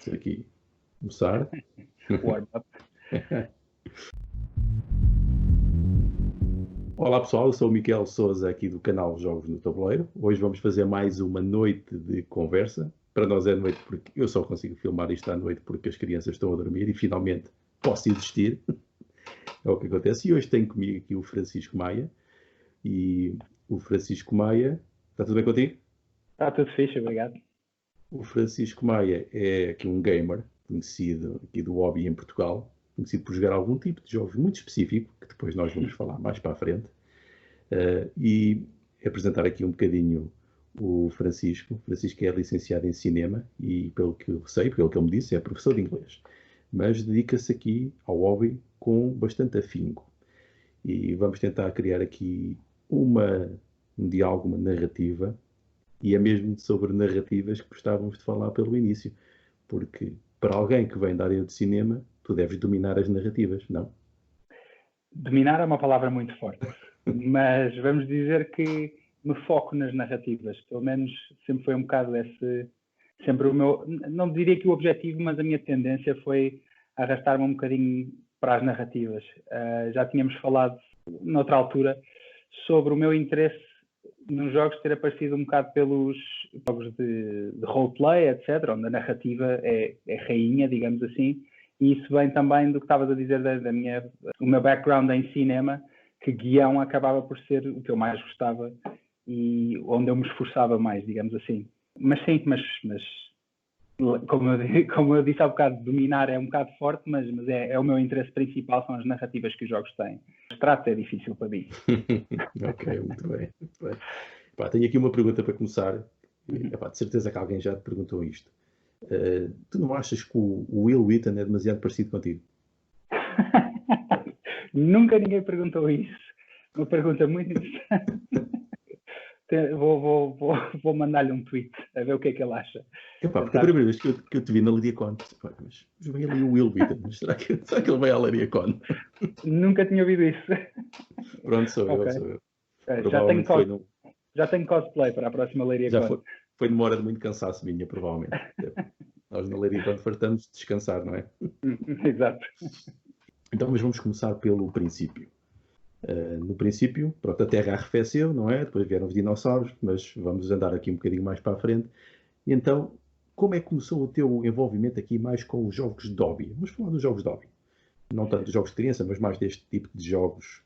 Vamos aqui começar. Warm-up. Olá pessoal, eu sou o Miquel Sousa aqui do canal Jogos no Tabuleiro. Hoje vamos fazer mais uma noite de conversa. Para nós é noite porque eu só consigo filmar isto à noite porque as crianças estão a dormir e finalmente posso existir. É o que acontece. E hoje tenho comigo aqui o Francisco Maia. E o Francisco Maia... Está tudo bem contigo? Está tudo fixe, obrigado. O Francisco Maia é aqui um gamer conhecido aqui do hobby em Portugal, conhecido por jogar algum tipo de jogos muito específico, que depois nós vamos falar mais para a frente, e apresentar aqui um bocadinho o Francisco. O Francisco é licenciado em cinema e, pelo que eu sei, pelo que ele me disse, é professor de inglês, mas dedica-se aqui ao hobby com bastante afinco. E vamos tentar criar aqui um diálogo, uma narrativa, e é mesmo sobre narrativas que gostávamos de falar pelo início, porque para alguém que vem da área de cinema, tu deves dominar as narrativas, não? Dominar é uma palavra muito forte, mas vamos dizer que me foco nas narrativas. Pelo menos sempre foi um bocado sempre o meu, não diria que o objetivo, mas a minha tendência foi arrastar-me um bocadinho para as narrativas. Já tínhamos falado noutra altura sobre o meu interesse nos jogos ter aparecido um bocado pelos jogos de roleplay, etc., onde a narrativa é rainha, digamos assim, e isso vem também do que estavas a dizer o meu background em cinema, que guião acabava por ser o que eu mais gostava e onde eu me esforçava mais, digamos assim. Mas sim, mas como eu disse há bocado, dominar é um bocado forte, mas é o meu interesse principal, são as narrativas que os jogos têm. O extrato é difícil para mim. Ok, muito bem. Muito bem. Epá, tenho aqui uma pergunta para começar. Epá, de certeza que alguém já te perguntou isto. Tu não achas que o Will Wheaton é demasiado parecido contigo? Nunca ninguém perguntou isso. Uma pergunta muito interessante. Vou mandar-lhe um tweet a ver o que é que ele acha. Epá, porque a primeira vez que eu te vi na LariaCon, mas vem ali o Will Wheaton, mas será que ele vai à LariaCon? Nunca tinha ouvido isso. Pronto, sou okay. eu. Já tenho cosplay para a próxima LariaCon. Já foi numa hora de muito cansaço minha, provavelmente. Nós na LariaCon fartamos de descansar, não é? Exato. Então, mas vamos começar pelo princípio. No princípio, pronto, a Terra arrefeceu, não é? Depois vieram os dinossauros, mas vamos andar aqui um bocadinho mais para a frente. E então, como é que começou o teu envolvimento aqui mais com os jogos de hobby? Vamos falar dos jogos de hobby. Não tanto dos jogos de criança, mas mais deste tipo de jogos.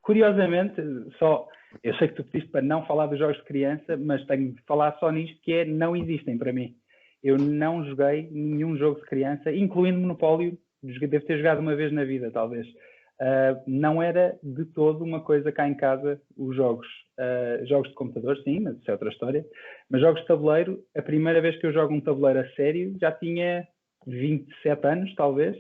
Curiosamente, eu sei que tu pediste para não falar dos jogos de criança, mas tenho de falar só nisto, que não existem para mim. Eu não joguei nenhum jogo de criança, incluindo Monopólio. Devo ter jogado uma vez na vida, talvez. Não era de todo uma coisa cá em casa, os jogos. Jogos de computador, sim, mas isso é outra história. Mas jogos de tabuleiro, a primeira vez que eu jogo um tabuleiro a sério, já tinha 27 anos, talvez.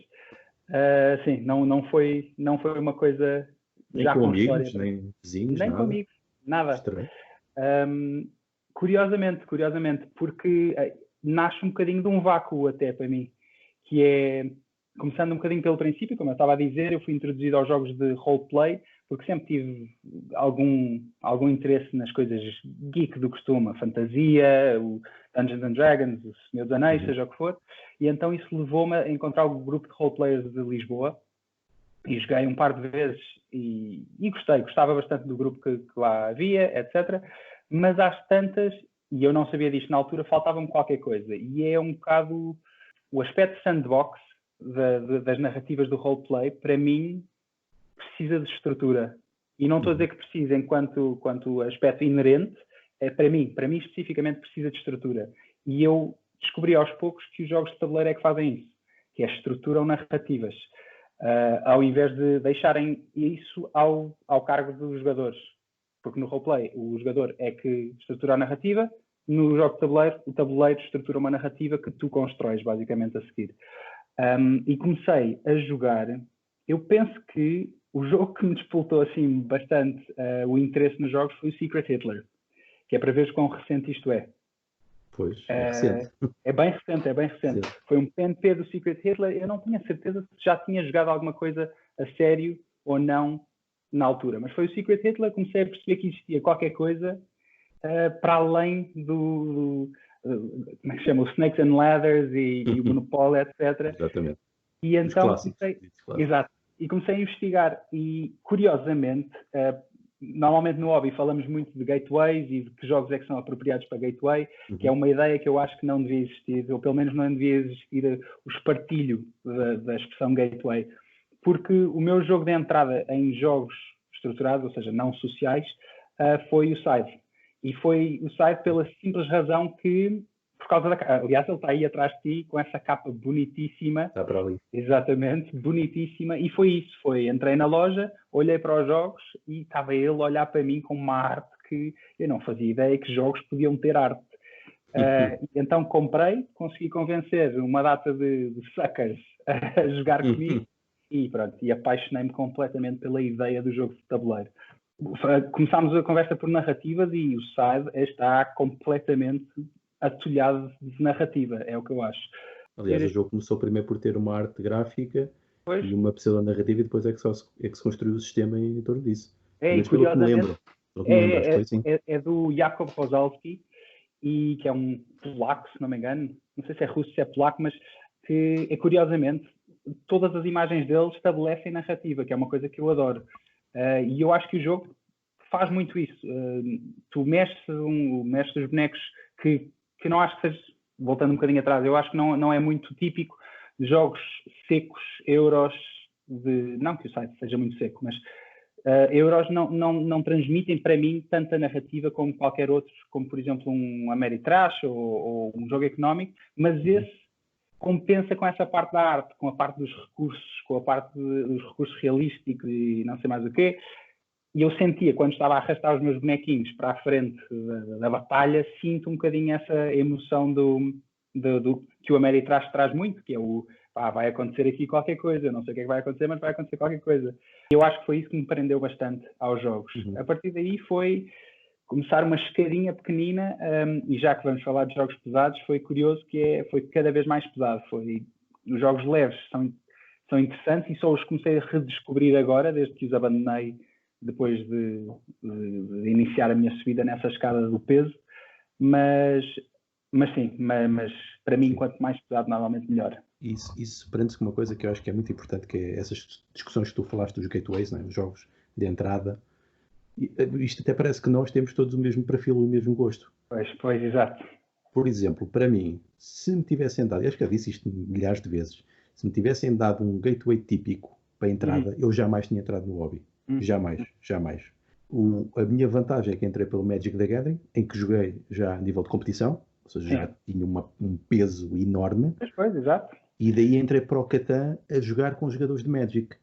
Sim, não foi uma coisa... Nem já com amigos, história, nem vizinhos, nem nada? Com amigos, nada. Estranho. Curiosamente, porque nasce um bocadinho de um vácuo até para mim, que é, começando um bocadinho pelo princípio, como eu estava a dizer, eu fui introduzido aos jogos de roleplay, porque sempre tive algum interesse nas coisas geek do costume, a fantasia, o Dungeons and Dragons, o Senhor dos Anéis, seja o que for, e então isso levou-me a encontrar o grupo de roleplayers de Lisboa, e joguei um par de vezes e gostava bastante do grupo que lá havia, etc. Mas às tantas, e eu não sabia disto na altura, faltava-me qualquer coisa. E é um bocado o aspecto sandbox das narrativas do roleplay, para mim, precisa de estrutura. E não estou a dizer que precisa enquanto aspecto inerente, para mim especificamente precisa de estrutura. E eu descobri aos poucos que os jogos de tabuleiro é que fazem isso, que é estruturam narrativas. Ao invés de deixarem isso ao cargo dos jogadores. Porque no roleplay o jogador é que estrutura a narrativa, no jogo de tabuleiro, o tabuleiro estrutura uma narrativa que tu constróis basicamente a seguir. E comecei a jogar, eu penso que o jogo que me despoltou assim bastante o interesse nos jogos foi o Secret Hitler, que é para ver quão recente isto é. Pois, é recente. É bem recente. Sim. Foi um PNP do Secret Hitler. Eu não tinha certeza se já tinha jogado alguma coisa a sério ou não na altura. Mas foi o Secret Hitler, comecei a perceber que existia qualquer coisa para além como é que se chama? O Snakes and Ladders e o Monopoly, etc. Exatamente. E então Exato. E comecei a investigar e, curiosamente, normalmente no hobby falamos muito de gateways e de que jogos é que são apropriados para gateway, que é uma ideia que eu acho que não devia existir, ou pelo menos não devia existir o espartilho da expressão gateway, porque o meu jogo de entrada em jogos estruturados, ou seja, não sociais, foi o Scythe. E foi o Scythe pela simples razão que, por causa da capa, aliás, ele está aí atrás de ti com essa capa bonitíssima. Está para ali. Exatamente, bonitíssima. E foi isso, entrei na loja, olhei para os jogos e estava ele a olhar para mim com uma arte que eu não fazia ideia que jogos podiam ter arte. Então comprei, consegui convencer uma data de suckers a jogar comigo e pronto, e apaixonei-me completamente pela ideia do jogo de tabuleiro. Começámos a conversa por narrativas e o Scythe está completamente atolhado de narrativa, é o que eu acho. Aliás, o jogo começou primeiro por ter uma arte gráfica e uma pseudo-narrativa e depois é que se construiu o sistema em torno disso. E curiosamente, é do Jakub Kozalski, e que é um polaco, se não me engano, não sei se é russo, se é polaco, mas que, curiosamente, todas as imagens dele estabelecem narrativa, que é uma coisa que eu adoro. E eu acho que o jogo faz muito isso. Tu mexes os bonecos que não acho que seja, voltando um bocadinho atrás, eu acho que não é muito típico de jogos secos, euros, não que o site seja muito seco, mas euros não transmitem para mim tanta narrativa como qualquer outro, como por exemplo um Ameritrash ou um jogo económico, mas esse compensa com essa parte da arte, com a parte dos recursos, com a parte dos recursos realísticos e não sei mais o quê. E eu sentia, quando estava a arrastar os meus bonequinhos para a frente da batalha, sinto um bocadinho essa emoção do que o Ameritrash traz muito, que é vai acontecer aqui qualquer coisa, eu não sei o que é que vai acontecer, mas vai acontecer qualquer coisa. Eu acho que foi isso que me prendeu bastante aos jogos. A partir daí foi começar uma escadinha pequenina, e já que vamos falar de jogos pesados, foi curioso que foi cada vez mais pesado. Os jogos leves são interessantes e só os comecei a redescobrir agora, desde que os abandonei depois de iniciar a minha subida nessa escada do peso, mas para mim, quanto mais pesado, normalmente melhor. Isso prende-se com uma coisa que eu acho que é muito importante, que é essas discussões que tu falaste dos gateways, né? Os jogos de entrada. Isto até parece que nós temos todos o mesmo perfil e o mesmo gosto. Pois, exato. Por exemplo, para mim, se me tivessem dado, eu acho que já disse isto milhares de vezes, se me tivessem dado um gateway típico para a entrada, eu jamais tinha entrado no hobby. Jamais. A minha vantagem é que entrei pelo Magic the Gathering, em que joguei já a nível de competição, ou seja, já tinha um peso enorme. Pois, exato. E daí entrei para o Catan a jogar com jogadores de Magic,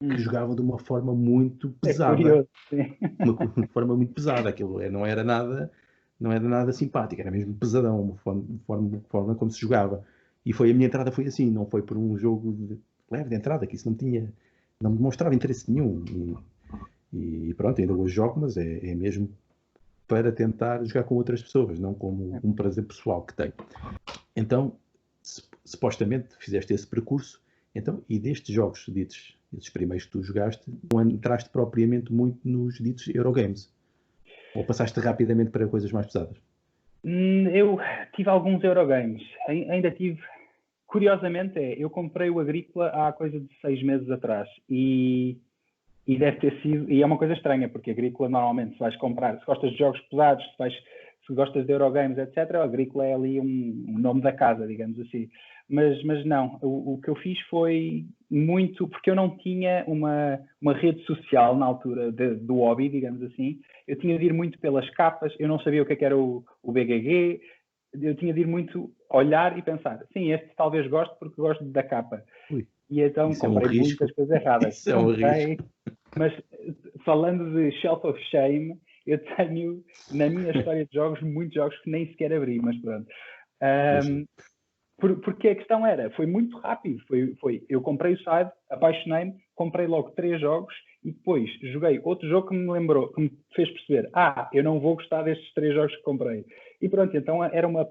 que jogavam de uma forma muito pesada. Curioso, sim. Uma forma muito pesada. Aquilo não era nada simpático, era mesmo pesadão, uma forma como se jogava. E a minha entrada foi assim, não foi por um jogo leve de entrada, que isso não me demonstrava interesse nenhum. E pronto, ainda hoje jogo, mas é mesmo para tentar jogar com outras pessoas, não como um prazer pessoal que tenho. Então, supostamente fizeste esse percurso, então, e destes jogos ditos, esses primeiros que tu jogaste, não entraste propriamente muito nos ditos Eurogames? Ou passaste rapidamente para coisas mais pesadas? Eu tive alguns Eurogames, ainda tive. Curiosamente, eu comprei o Agrícola há coisa de 6 meses atrás e deve ter sido, e é uma coisa estranha, porque Agrícola normalmente se vais comprar, se gostas de jogos pesados, se gostas de Eurogames, etc., o Agrícola é ali um nome da casa, digamos assim. Mas não, o que eu fiz foi muito, porque eu não tinha uma rede social na altura do hobby, digamos assim, eu tinha de ir muito pelas capas, eu não sabia o que era o BGG, eu tinha de ir muito olhar e pensar, sim, este talvez goste porque gosto da capa. E então comprei muitas coisas erradas. Isso é um risco. Mas falando de Shelf of Shame, eu tenho na minha história de jogos muitos jogos que nem sequer abri, mas pronto. Porque a questão foi muito rápido. Eu comprei o site, apaixonei-me, comprei logo 3 jogos e depois joguei outro jogo que me fez perceber, eu não vou gostar destes 3 jogos que comprei. E pronto, então era uma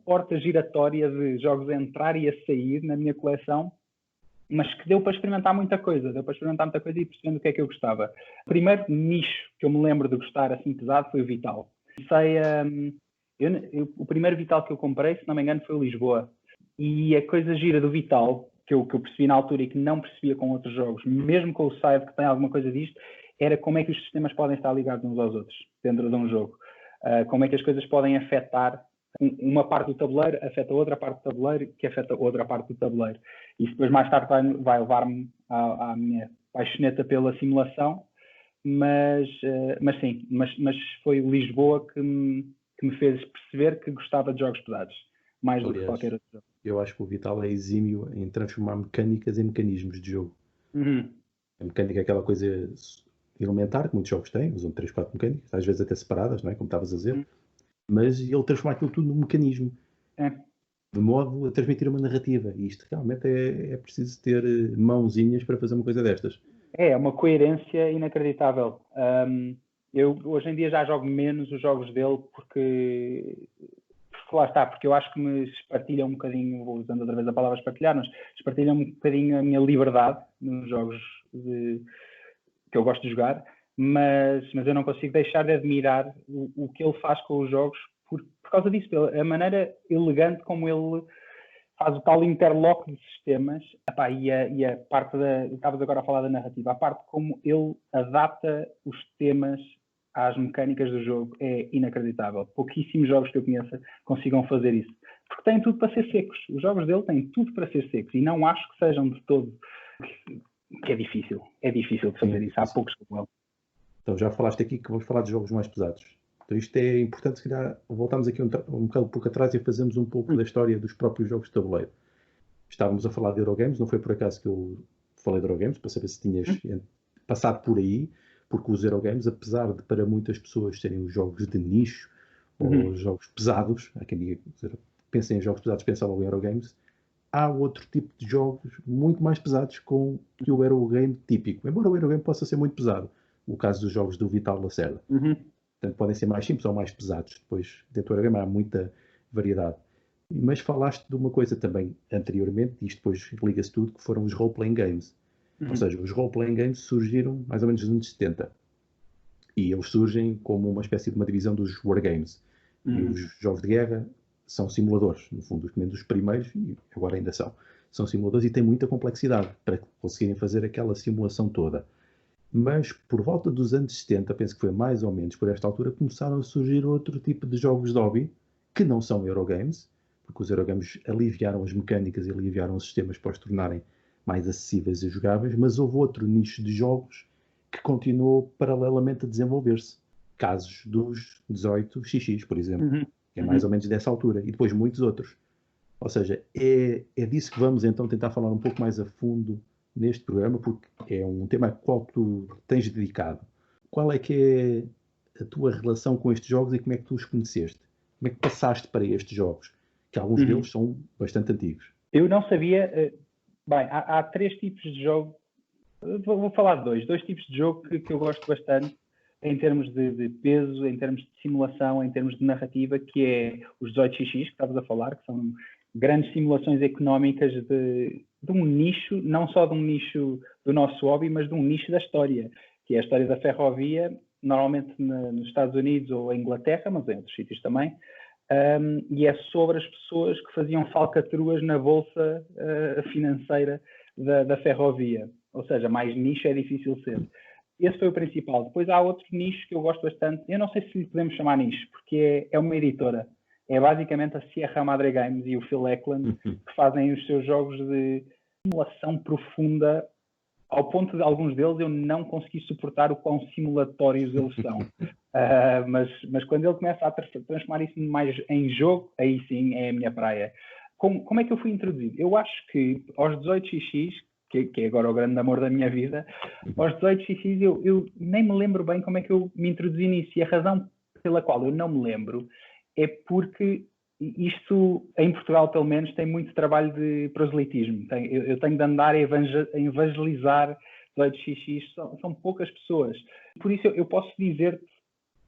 porta giratória de jogos a entrar e a sair na minha coleção, mas que deu para experimentar muita coisa e percebendo o que é que eu gostava. O primeiro nicho que eu me lembro de gostar assim pesado foi o Vital. O primeiro Vital que eu comprei, se não me engano, foi o Lisboa. E a coisa gira do Vital, que eu percebi na altura e que não percebia com outros jogos, mesmo com o Side, que tem alguma coisa disto, era como é que os sistemas podem estar ligados uns aos outros dentro de um jogo. Como é que as coisas podem afetar uma parte do tabuleiro, afeta outra parte do tabuleiro, que afeta outra parte do tabuleiro. Isso depois mais tarde vai levar-me à minha paixoneta pela simulação, mas foi o Lisboa que me fez perceber que gostava de jogos pesados, mais do que qualquer outro jogo. Eu acho que o Vital é exímio em transformar mecânicas em mecanismos de jogo. A mecânica é aquela coisa elementar que muitos jogos têm, usam 3, 4 mecânicas, às vezes até separadas, não é? Como estavas a dizer, mas ele transforma aquilo tudo num mecanismo, de modo a transmitir uma narrativa, e isto realmente é preciso ter mãozinhas para fazer uma coisa destas. É uma coerência inacreditável. Eu hoje em dia já jogo menos os jogos dele porque lá está, porque eu acho que me espartilham um bocadinho, vou usando outra vez a palavra espartilhar, mas espartilham um bocadinho a minha liberdade nos jogos que eu gosto de jogar, mas eu não consigo deixar de admirar o que ele faz com os jogos por causa disso, a maneira elegante como ele faz o tal interlock de sistemas. E a parte estavas agora a falar da narrativa, a parte como ele adapta os temas às mecânicas do jogo é inacreditável. Pouquíssimos jogos que eu conheça consigam fazer isso. Porque têm tudo para ser secos. Os jogos dele têm tudo para ser secos. E não acho que sejam de todo... que é difícil. É difícil de fazer isso. Há poucos como ele. Então já falaste aqui que vamos falar de jogos mais pesados. Então isto é importante, se calhar, voltarmos aqui um bocado pouco atrás e fazermos um pouco da história dos próprios jogos de tabuleiro. Estávamos a falar de Eurogames, não foi por acaso que eu falei de Eurogames, para saber se tinhas passado por aí, porque os Eurogames, apesar de para muitas pessoas serem os jogos de nicho, ou jogos pesados, há quem diga, pensa em jogos pesados, pensa logo em Eurogames, há outro tipo de jogos muito mais pesados que o Eurogame típico, embora o Eurogame possa ser muito pesado, o caso dos jogos do Vital Lacerda. Portanto, podem ser mais simples ou mais pesados, depois dentro do Eurogame há muita variedade. Mas falaste de uma coisa também anteriormente, e isto depois liga-se tudo, que foram os role-playing games. Ou seja, os role-playing games surgiram mais ou menos nos anos 70. E eles surgem como uma espécie de uma divisão dos wargames. E os jogos de guerra são simuladores, no fundo, os primeiros, e agora ainda são. São simuladores e têm muita complexidade para conseguirem fazer aquela simulação toda. Mas, por volta dos anos 70, penso que foi mais ou menos por esta altura, começaram a surgir outro tipo de jogos de hobby, que não são Eurogames, porque os Eurogames aliviaram as mecânicas e aliviaram os sistemas para os tornarem mais acessíveis e jogáveis, mas houve outro nicho de jogos que continuou paralelamente a desenvolver-se. Casos dos 18xx, por exemplo, que é mais ou menos dessa altura, e depois muitos outros. Ou seja, é disso que vamos então tentar falar um pouco mais a fundo neste programa, porque é um tema a qual tu tens dedicado. Qual é que é a tua relação com estes jogos e como é que tu os conheceste? Como é que passaste para estes jogos? Que alguns deles são bastante antigos. Eu não sabia... Bem, há 3 tipos de jogo. Vou falar de dois tipos de jogo que eu gosto bastante em termos de peso, em termos de simulação, em termos de narrativa, que é os 18xx, que estavas a falar, que são grandes simulações económicas de um nicho, não só de um nicho do nosso hobby, mas de um nicho da história, que é a história da ferrovia, normalmente nos Estados Unidos ou em Inglaterra, mas em outros sítios também, e é sobre as pessoas que faziam falcatruas na bolsa financeira da ferrovia. Ou seja, mais nicho é difícil ser. Esse foi o principal. Depois há outro nicho que eu gosto bastante. Eu não sei se lhe podemos chamar nicho, porque é uma editora. É basicamente a Sierra Madre Games e o Phil Eklund que fazem os seus jogos de simulação profunda, ao ponto de alguns deles eu não consegui suportar o quão simulatórios eles são. Mas quando ele começa a transformar isso mais em jogo, aí sim é a minha praia. Como é que eu fui introduzido? Eu acho que aos 18xx, que é agora o grande amor da minha vida, aos 18xx eu nem me lembro bem como é que eu me introduzi nisso. E a razão pela qual eu não me lembro é porque isto, em Portugal pelo menos, tem muito trabalho de proselitismo. Eu tenho de andar a evangelizar 18xx, são poucas pessoas. Por isso eu posso dizer,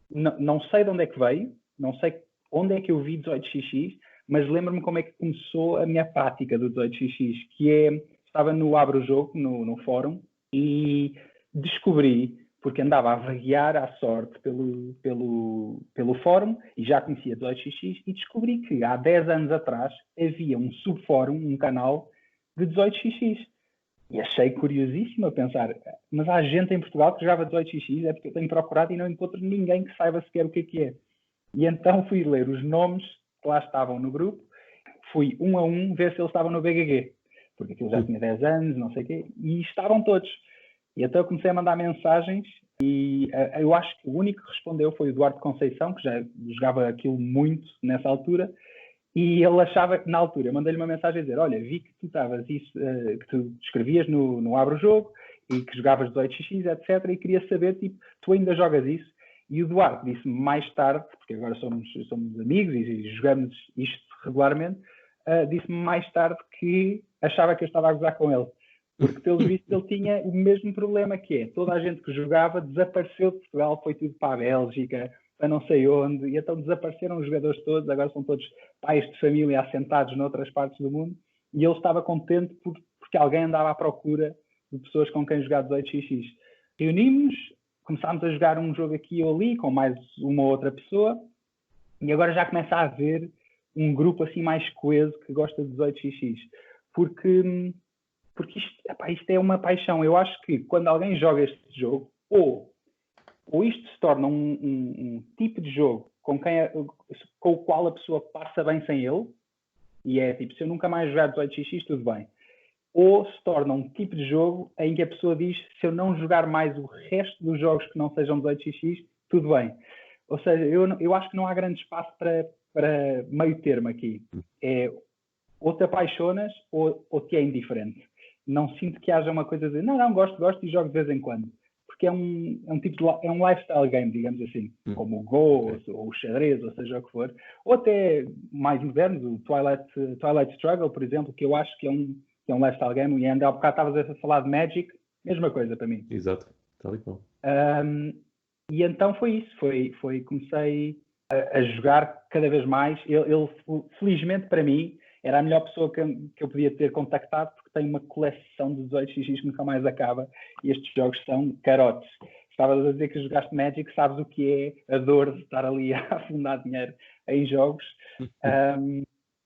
não sei de onde é que veio, não sei onde é que eu vi 18xx, mas lembro-me como é que começou a minha prática do 18xx, que estava no Abro o Jogo, no fórum, e descobri, porque andava a vaguear à sorte pelo fórum e já conhecia 18xx e descobri que há 10 anos atrás havia um subfórum, um canal de 18xx. E achei curiosíssimo a pensar, mas há gente em Portugal que jogava 18xx, é porque eu tenho procurado e não encontro ninguém que saiba sequer o que é. E então fui ler os nomes que lá estavam no grupo, fui um a um ver se eles estavam no BGG, porque aquilo já tinha 10 anos, não sei o quê, e estavam todos. E então eu comecei a mandar mensagens e eu acho que o único que respondeu foi o Eduardo Conceição, que já jogava aquilo muito nessa altura, e ele achava que na altura, eu mandei-lhe uma mensagem a dizer, olha, vi que tu estavas isso, que tu escrevias no Abre o Jogo e que jogavas 18xx, etc. E queria saber, tipo, tu ainda jogas isso? E o Eduardo disse-me mais tarde, porque agora somos amigos e jogamos isto regularmente, disse-me mais tarde que achava que eu estava a gozar com ele. Porque, pelos vistos, ele tinha o mesmo problema que é. Toda a gente que jogava desapareceu de Portugal, foi tudo para a Bélgica, para não sei onde, e então desapareceram os jogadores todos, agora são todos pais de família assentados noutras partes do mundo, e ele estava contente porque alguém andava à procura de pessoas com quem jogar 18xx. Reunimos-nos, começámos a jogar um jogo aqui ou ali, com mais uma ou outra pessoa, e agora já começa a haver um grupo assim mais coeso que gosta de 18xx. Porque isto é uma paixão. Eu acho que quando alguém joga este jogo, ou isto se torna um tipo de jogo com o qual a pessoa passa bem sem ele, e é tipo, se eu nunca mais jogar 18xx, tudo bem. Ou se torna um tipo de jogo em que a pessoa diz, se eu não jogar mais o resto dos jogos que não sejam 18xx, tudo bem. Ou seja, eu acho que não há grande espaço para meio termo aqui. É, ou te apaixonas ou te é indiferente. Não sinto que haja uma coisa de, não, gosto e jogo de vez em quando. Porque é um tipo de, é um lifestyle game, digamos assim, como o Go ou o xadrez, ou seja o que for, ou até mais modernos, o Twilight Struggle, por exemplo, que eu acho que é um lifestyle game, e ainda há bocado estavas a falar de Magic, mesma coisa para mim. Exato, tal e qual. E então foi isso, comecei a jogar cada vez mais. Ele, felizmente para mim, era a melhor pessoa que eu podia ter contactado, porque tem uma coleção de 18xx que nunca mais acaba, e estes jogos são carotes. Estavas a dizer que jogaste Magic, sabes o que é a dor de estar ali a afundar dinheiro em jogos.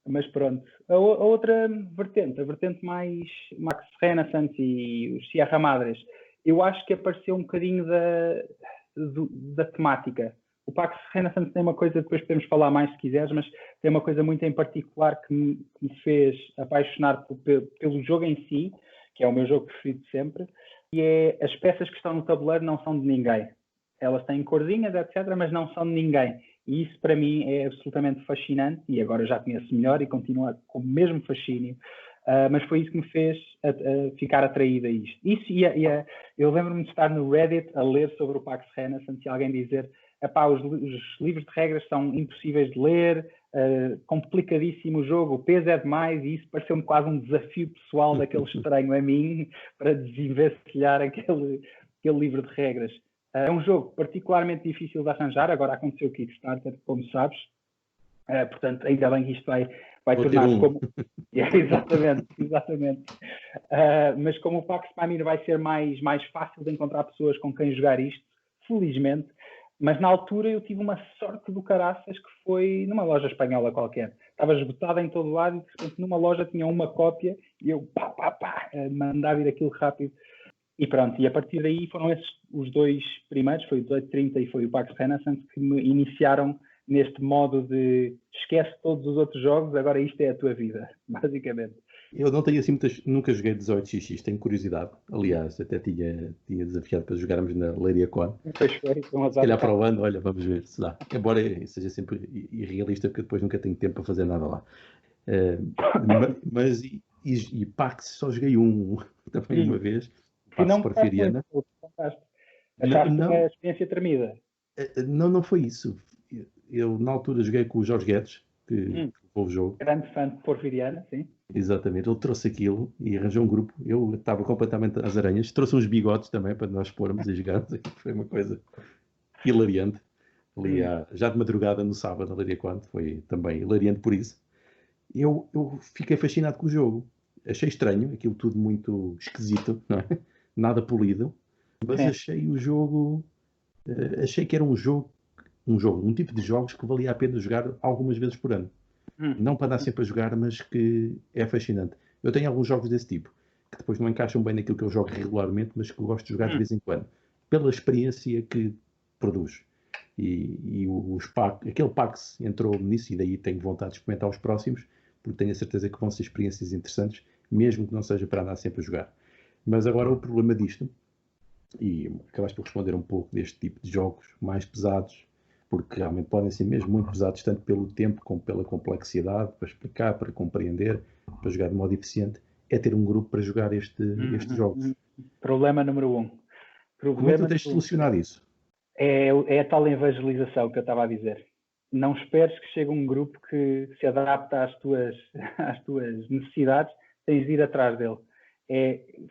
Mas pronto. A outra vertente, a vertente mais Pax Renaissance e os Sierra Madres, eu acho que apareceu um bocadinho da temática. O Pax Renaissance tem uma coisa, depois podemos falar mais se quiseres, mas tem uma coisa muito em particular que me fez apaixonar pelo jogo em si, que é o meu jogo preferido de sempre, e é as peças que estão no tabuleiro não são de ninguém. Elas têm corzinhas, etc., mas não são de ninguém. E isso para mim é absolutamente fascinante, e agora já conheço melhor e continua com o mesmo fascínio. Mas foi isso que me fez ficar atraído a isto. Eu lembro-me de estar no Reddit a ler sobre o Pax Renaissance e alguém dizer: os livros de regras são impossíveis de ler, complicadíssimo o jogo, o peso é demais, e isso pareceu-me quase um desafio pessoal daquele estranho a mim para desinvestilhar aquele livro de regras. É um jogo particularmente difícil de arranjar, agora aconteceu o Kickstarter, como sabes, portanto ainda bem que isto vai tornar-se como... Exatamente. Mas como o Pax Pamir vai ser mais fácil de encontrar pessoas com quem jogar isto, felizmente, mas na altura eu tive uma sorte do caraças que foi numa loja espanhola qualquer. Estava esgotada em todo lado e de repente numa loja tinha uma cópia e eu mandava ir aquilo rápido. E pronto, e a partir daí foram esses os dois primeiros, foi o 1830 e foi o Pax Renaissance, que me iniciaram neste modo de esquece todos os outros jogos, agora isto é a tua vida, basicamente. Eu não tenho assim nunca joguei 18xx, tenho curiosidade. Aliás, até tinha desafiado para jogarmos na Leiria Con. Se calhar para o ano, olha, vamos ver se dá. Embora seja sempre irrealista, porque depois nunca tenho tempo para fazer nada lá. Mas Pax só joguei também uma vez. Pax Porfiriana. Achaste uma experiência tremida? Não foi isso. Eu na altura joguei com o Jorge Guedes, que levou o jogo. Grande fã de Porfiriana, sim. Exatamente, ele trouxe aquilo e arranjou um grupo. Eu estava completamente às aranhas. Trouxe uns bigodes também para nós pormos e jogarmos. Foi uma coisa hilariante. Ali já de madrugada no sábado, na Leiria Quanto, foi também hilariante por isso. Eu fiquei fascinado com o jogo. Achei estranho, aquilo tudo muito esquisito, não é? Nada polido. mas Sim. achei o jogo, achei que era um tipo de jogos que valia a pena jogar algumas vezes por ano. Hum, Não para dar sempre a jogar, mas que é fascinante. Eu tenho alguns jogos desse tipo, que depois não encaixam bem naquilo que eu jogo regularmente, mas que eu gosto de jogar de hum. vez em quando, pela experiência que produz. E aquele Pax entrou nisso, e daí tenho vontade de experimentar os próximos, porque tenho a certeza que vão ser experiências interessantes, mesmo que não seja para andar sempre a jogar. Mas agora o problema disto, e acabaste por responder um pouco deste tipo de jogos mais pesados, porque realmente podem ser mesmo muito pesados, tanto pelo tempo como pela complexidade, para explicar, para compreender, para jogar de modo eficiente, é ter um grupo para jogar estes jogos. Problema número um. Como é que tu Problema tens número um. solucionado isso? É a tal evangelização que eu estava a dizer. Não esperes que chegue um grupo que se adapta às tuas necessidades, tens de ir atrás dele.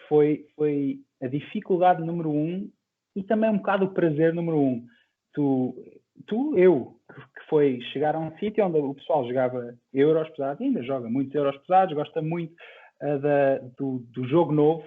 Foi a dificuldade número um e também um bocado o prazer número um. Eu, que foi chegar a um sítio onde o pessoal jogava euros pesados, ainda joga muitos euros pesados, gosta muito do jogo novo.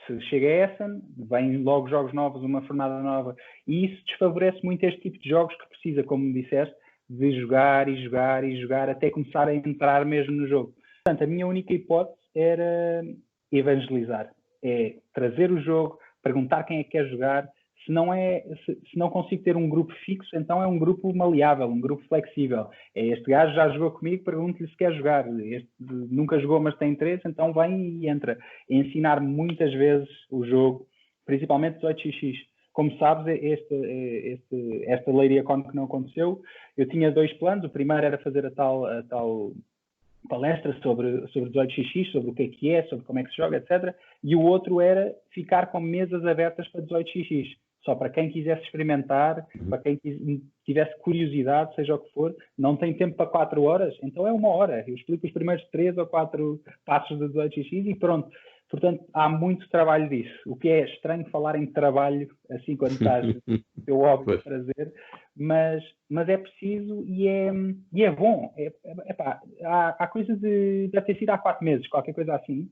Se chega a Essen, vêm logo jogos novos, uma fornada nova, e isso desfavorece muito este tipo de jogos que precisa, como me disseste, de jogar e jogar e jogar até começar a entrar mesmo no jogo. Portanto, a minha única hipótese era evangelizar. É trazer o jogo, perguntar quem é que quer jogar. Se não consigo ter um grupo fixo, então é um grupo maleável, um grupo flexível. Este gajo já jogou comigo, pergunto-lhe se quer jogar. Este nunca jogou, mas tem interesse, então vem e entra. Ensinar muitas vezes o jogo, principalmente 18xx. Como sabes, esta LadyCon que não aconteceu, eu tinha dois planos. O primeiro era fazer a tal palestra sobre 18xx, sobre o que é, sobre como é que se joga, etc. E o outro era ficar com mesas abertas para 18xx. Só para quem quisesse experimentar, para quem tivesse curiosidade, seja o que for, não tem tempo para 4 horas, então é 1 hora. Eu explico os primeiros 3 ou 4 passos de 18xx e pronto. Portanto, há muito trabalho disso. O que é estranho falar em trabalho, assim, quando estás no teu hobby de prazer, mas é preciso e é bom. Há coisa deve ter sido há 4 meses, qualquer coisa assim.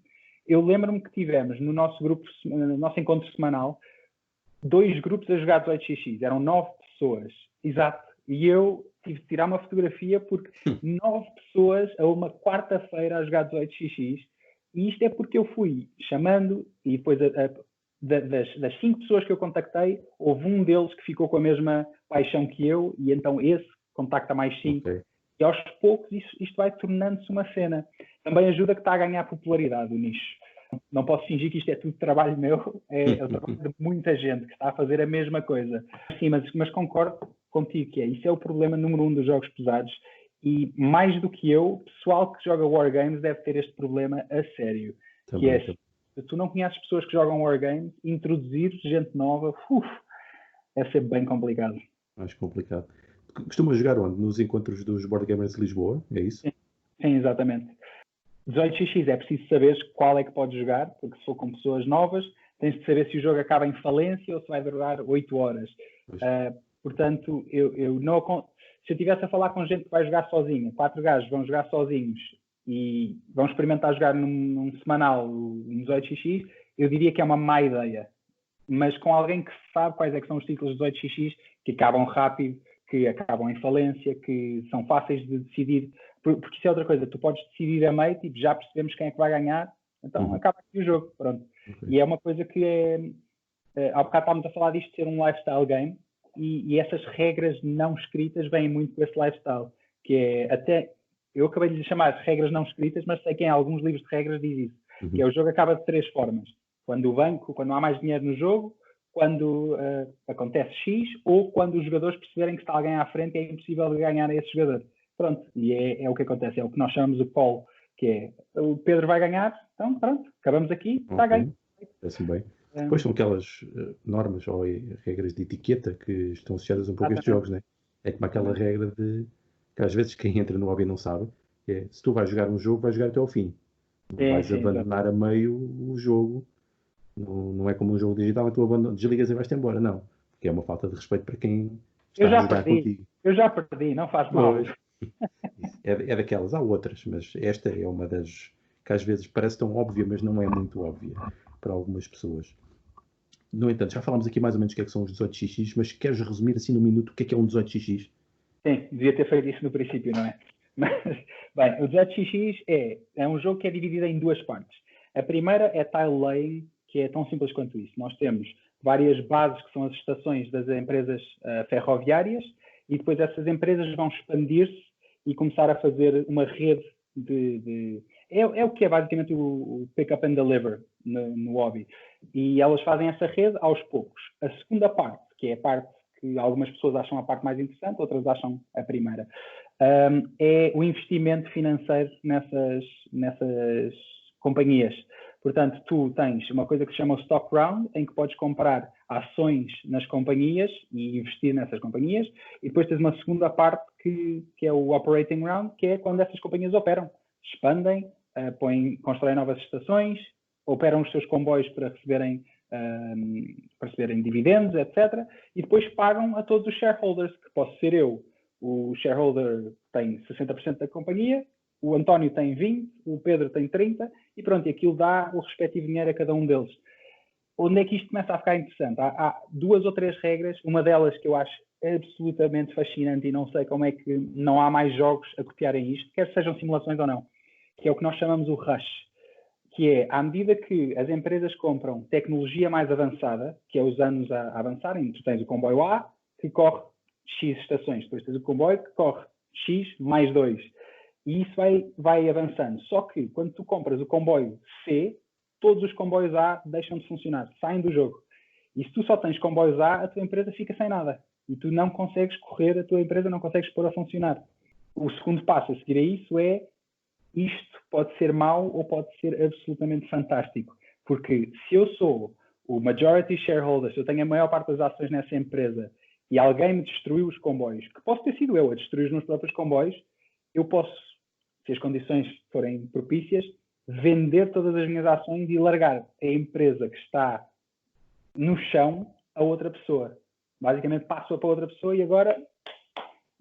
Eu lembro-me que tivemos no nosso grupo, no nosso encontro semanal, 2 grupos a jogar 18xx. Eram 9 pessoas. Exato. E eu tive de tirar uma fotografia porque 9 pessoas a uma quarta-feira a jogar 18xx. E isto é porque eu fui chamando e depois das 5 pessoas que eu contactei, houve um deles que ficou com a mesma paixão que eu e então esse contacta mais 5. Okay. E aos poucos isto vai tornando-se uma cena. Também ajuda que está a ganhar popularidade o nicho. Não posso fingir que isto é tudo trabalho meu, é o trabalho de muita gente que está a fazer a mesma coisa. Sim, mas concordo contigo que isso é o problema número 1 dos jogos pesados e mais do que eu, pessoal que joga Wargames deve ter este problema a sério. Também, que é, se tu não conheces pessoas que jogam Wargames, introduzir gente nova, é sempre bem complicado. Mais complicado. Costumas jogar onde? Nos encontros dos Board Gamers de Lisboa, é isso? Sim, exatamente. 18xx é preciso saber qual é que podes jogar, porque se for com pessoas novas, tens de saber se o jogo acaba em falência ou se vai durar 8 horas. Portanto, eu não, se eu estivesse a falar com gente que vai jogar sozinha, 4 gajos vão jogar sozinhos e vão experimentar jogar num semanal um 18xx, eu diria que é uma má ideia. Mas com alguém que sabe quais é que são os títulos de 18xx, que acabam rápido, que acabam em falência, que são fáceis de decidir, porque isso é outra coisa, tu podes decidir a meio, tipo, já percebemos quem é que vai ganhar, então acaba aqui o jogo, pronto. Okay. E é uma coisa que há bocado estávamos a falar disto de ser um lifestyle game, e essas regras não escritas vêm muito com esse lifestyle, que é até, eu acabei de lhe chamar de regras não escritas, mas sei que em alguns livros de regras diz isso, que é o jogo acaba de 3 formas. Quando o banco, quando há mais dinheiro no jogo, quando acontece X, ou quando os jogadores perceberem que está alguém à frente e é impossível de ganhar a esse jogador. Pronto, e é o que acontece, é o que nós chamamos o call, que é o Pedro vai ganhar, então pronto, acabamos aqui, está ganho. Parece bem. Depois são aquelas normas ou regras de etiqueta que estão associadas um pouco a estes jogos, né? É como aquela regra de que às vezes quem entra no hobby não sabe, que é, se tu vais jogar um jogo, vais jogar até ao fim. Não vais abandonar a meio o jogo. Não é como um jogo digital que tu desligas e vais-te embora, não. Porque é uma falta de respeito para quem está a jogar contigo. Eu já perdi, não faz mal. É daquelas, há outras, mas esta é uma das que às vezes parece tão óbvia, mas não é muito óbvia para algumas pessoas. No entanto, já falámos aqui mais ou menos o que é que são os 18xx, mas queres resumir assim num minuto o que é um 18xx? Sim, devia ter feito isso no princípio, não é? Mas, bem, o 18xx é um jogo que é dividido em duas partes. A primeira é tile laying, que é tão simples quanto isso. Nós temos várias bases que são as estações das empresas ferroviárias e depois essas empresas vão expandir-se e começar a fazer uma rede é o que é basicamente o pick up and deliver no hobby. E elas fazem essa rede aos poucos. A segunda parte, que é a parte que algumas pessoas acham a parte mais interessante, outras acham a primeira, é o investimento financeiro nessas companhias. Portanto, tu tens uma coisa que se chama o stock round, em que podes comprar ações nas companhias e investir nessas companhias, e depois tens uma segunda parte que é o operating round, que é quando essas companhias operam, expandem, constroem novas estações, operam os seus comboios para receberem dividendos, etc. E depois pagam a todos os shareholders, que posso ser eu. O shareholder tem 60% da companhia, o António tem 20%, o Pedro tem 30%, e pronto, e aquilo dá o respectivo dinheiro a cada um deles. Onde é que isto começa a ficar interessante? Há duas ou três regras, uma delas que eu acho absolutamente fascinante e não sei como é que não há mais jogos a copiarem isto, quer sejam simulações ou não, que é o que nós chamamos o rush, que é, à medida que as empresas compram tecnologia mais avançada, que é os anos a avançarem, tu tens o comboio A, que corre X estações, depois tens o comboio que corre X mais 2, e isso vai avançando. Só que, quando tu compras o comboio C, todos os comboios A deixam de funcionar, saem do jogo. E se tu só tens comboios A, a tua empresa fica sem nada. E tu não consegues correr, a tua empresa não consegues pôr a funcionar. O segundo passo a seguir a isso é, isto pode ser mau ou pode ser absolutamente fantástico. Porque se eu sou o majority shareholder, se eu tenho a maior parte das ações nessa empresa e alguém me destruiu os comboios, que posso ter sido eu a destruir os meus próprios comboios, eu posso, se as condições forem propícias, vender todas as minhas ações e largar a empresa que está no chão a outra pessoa. Basicamente passo-a para outra pessoa e agora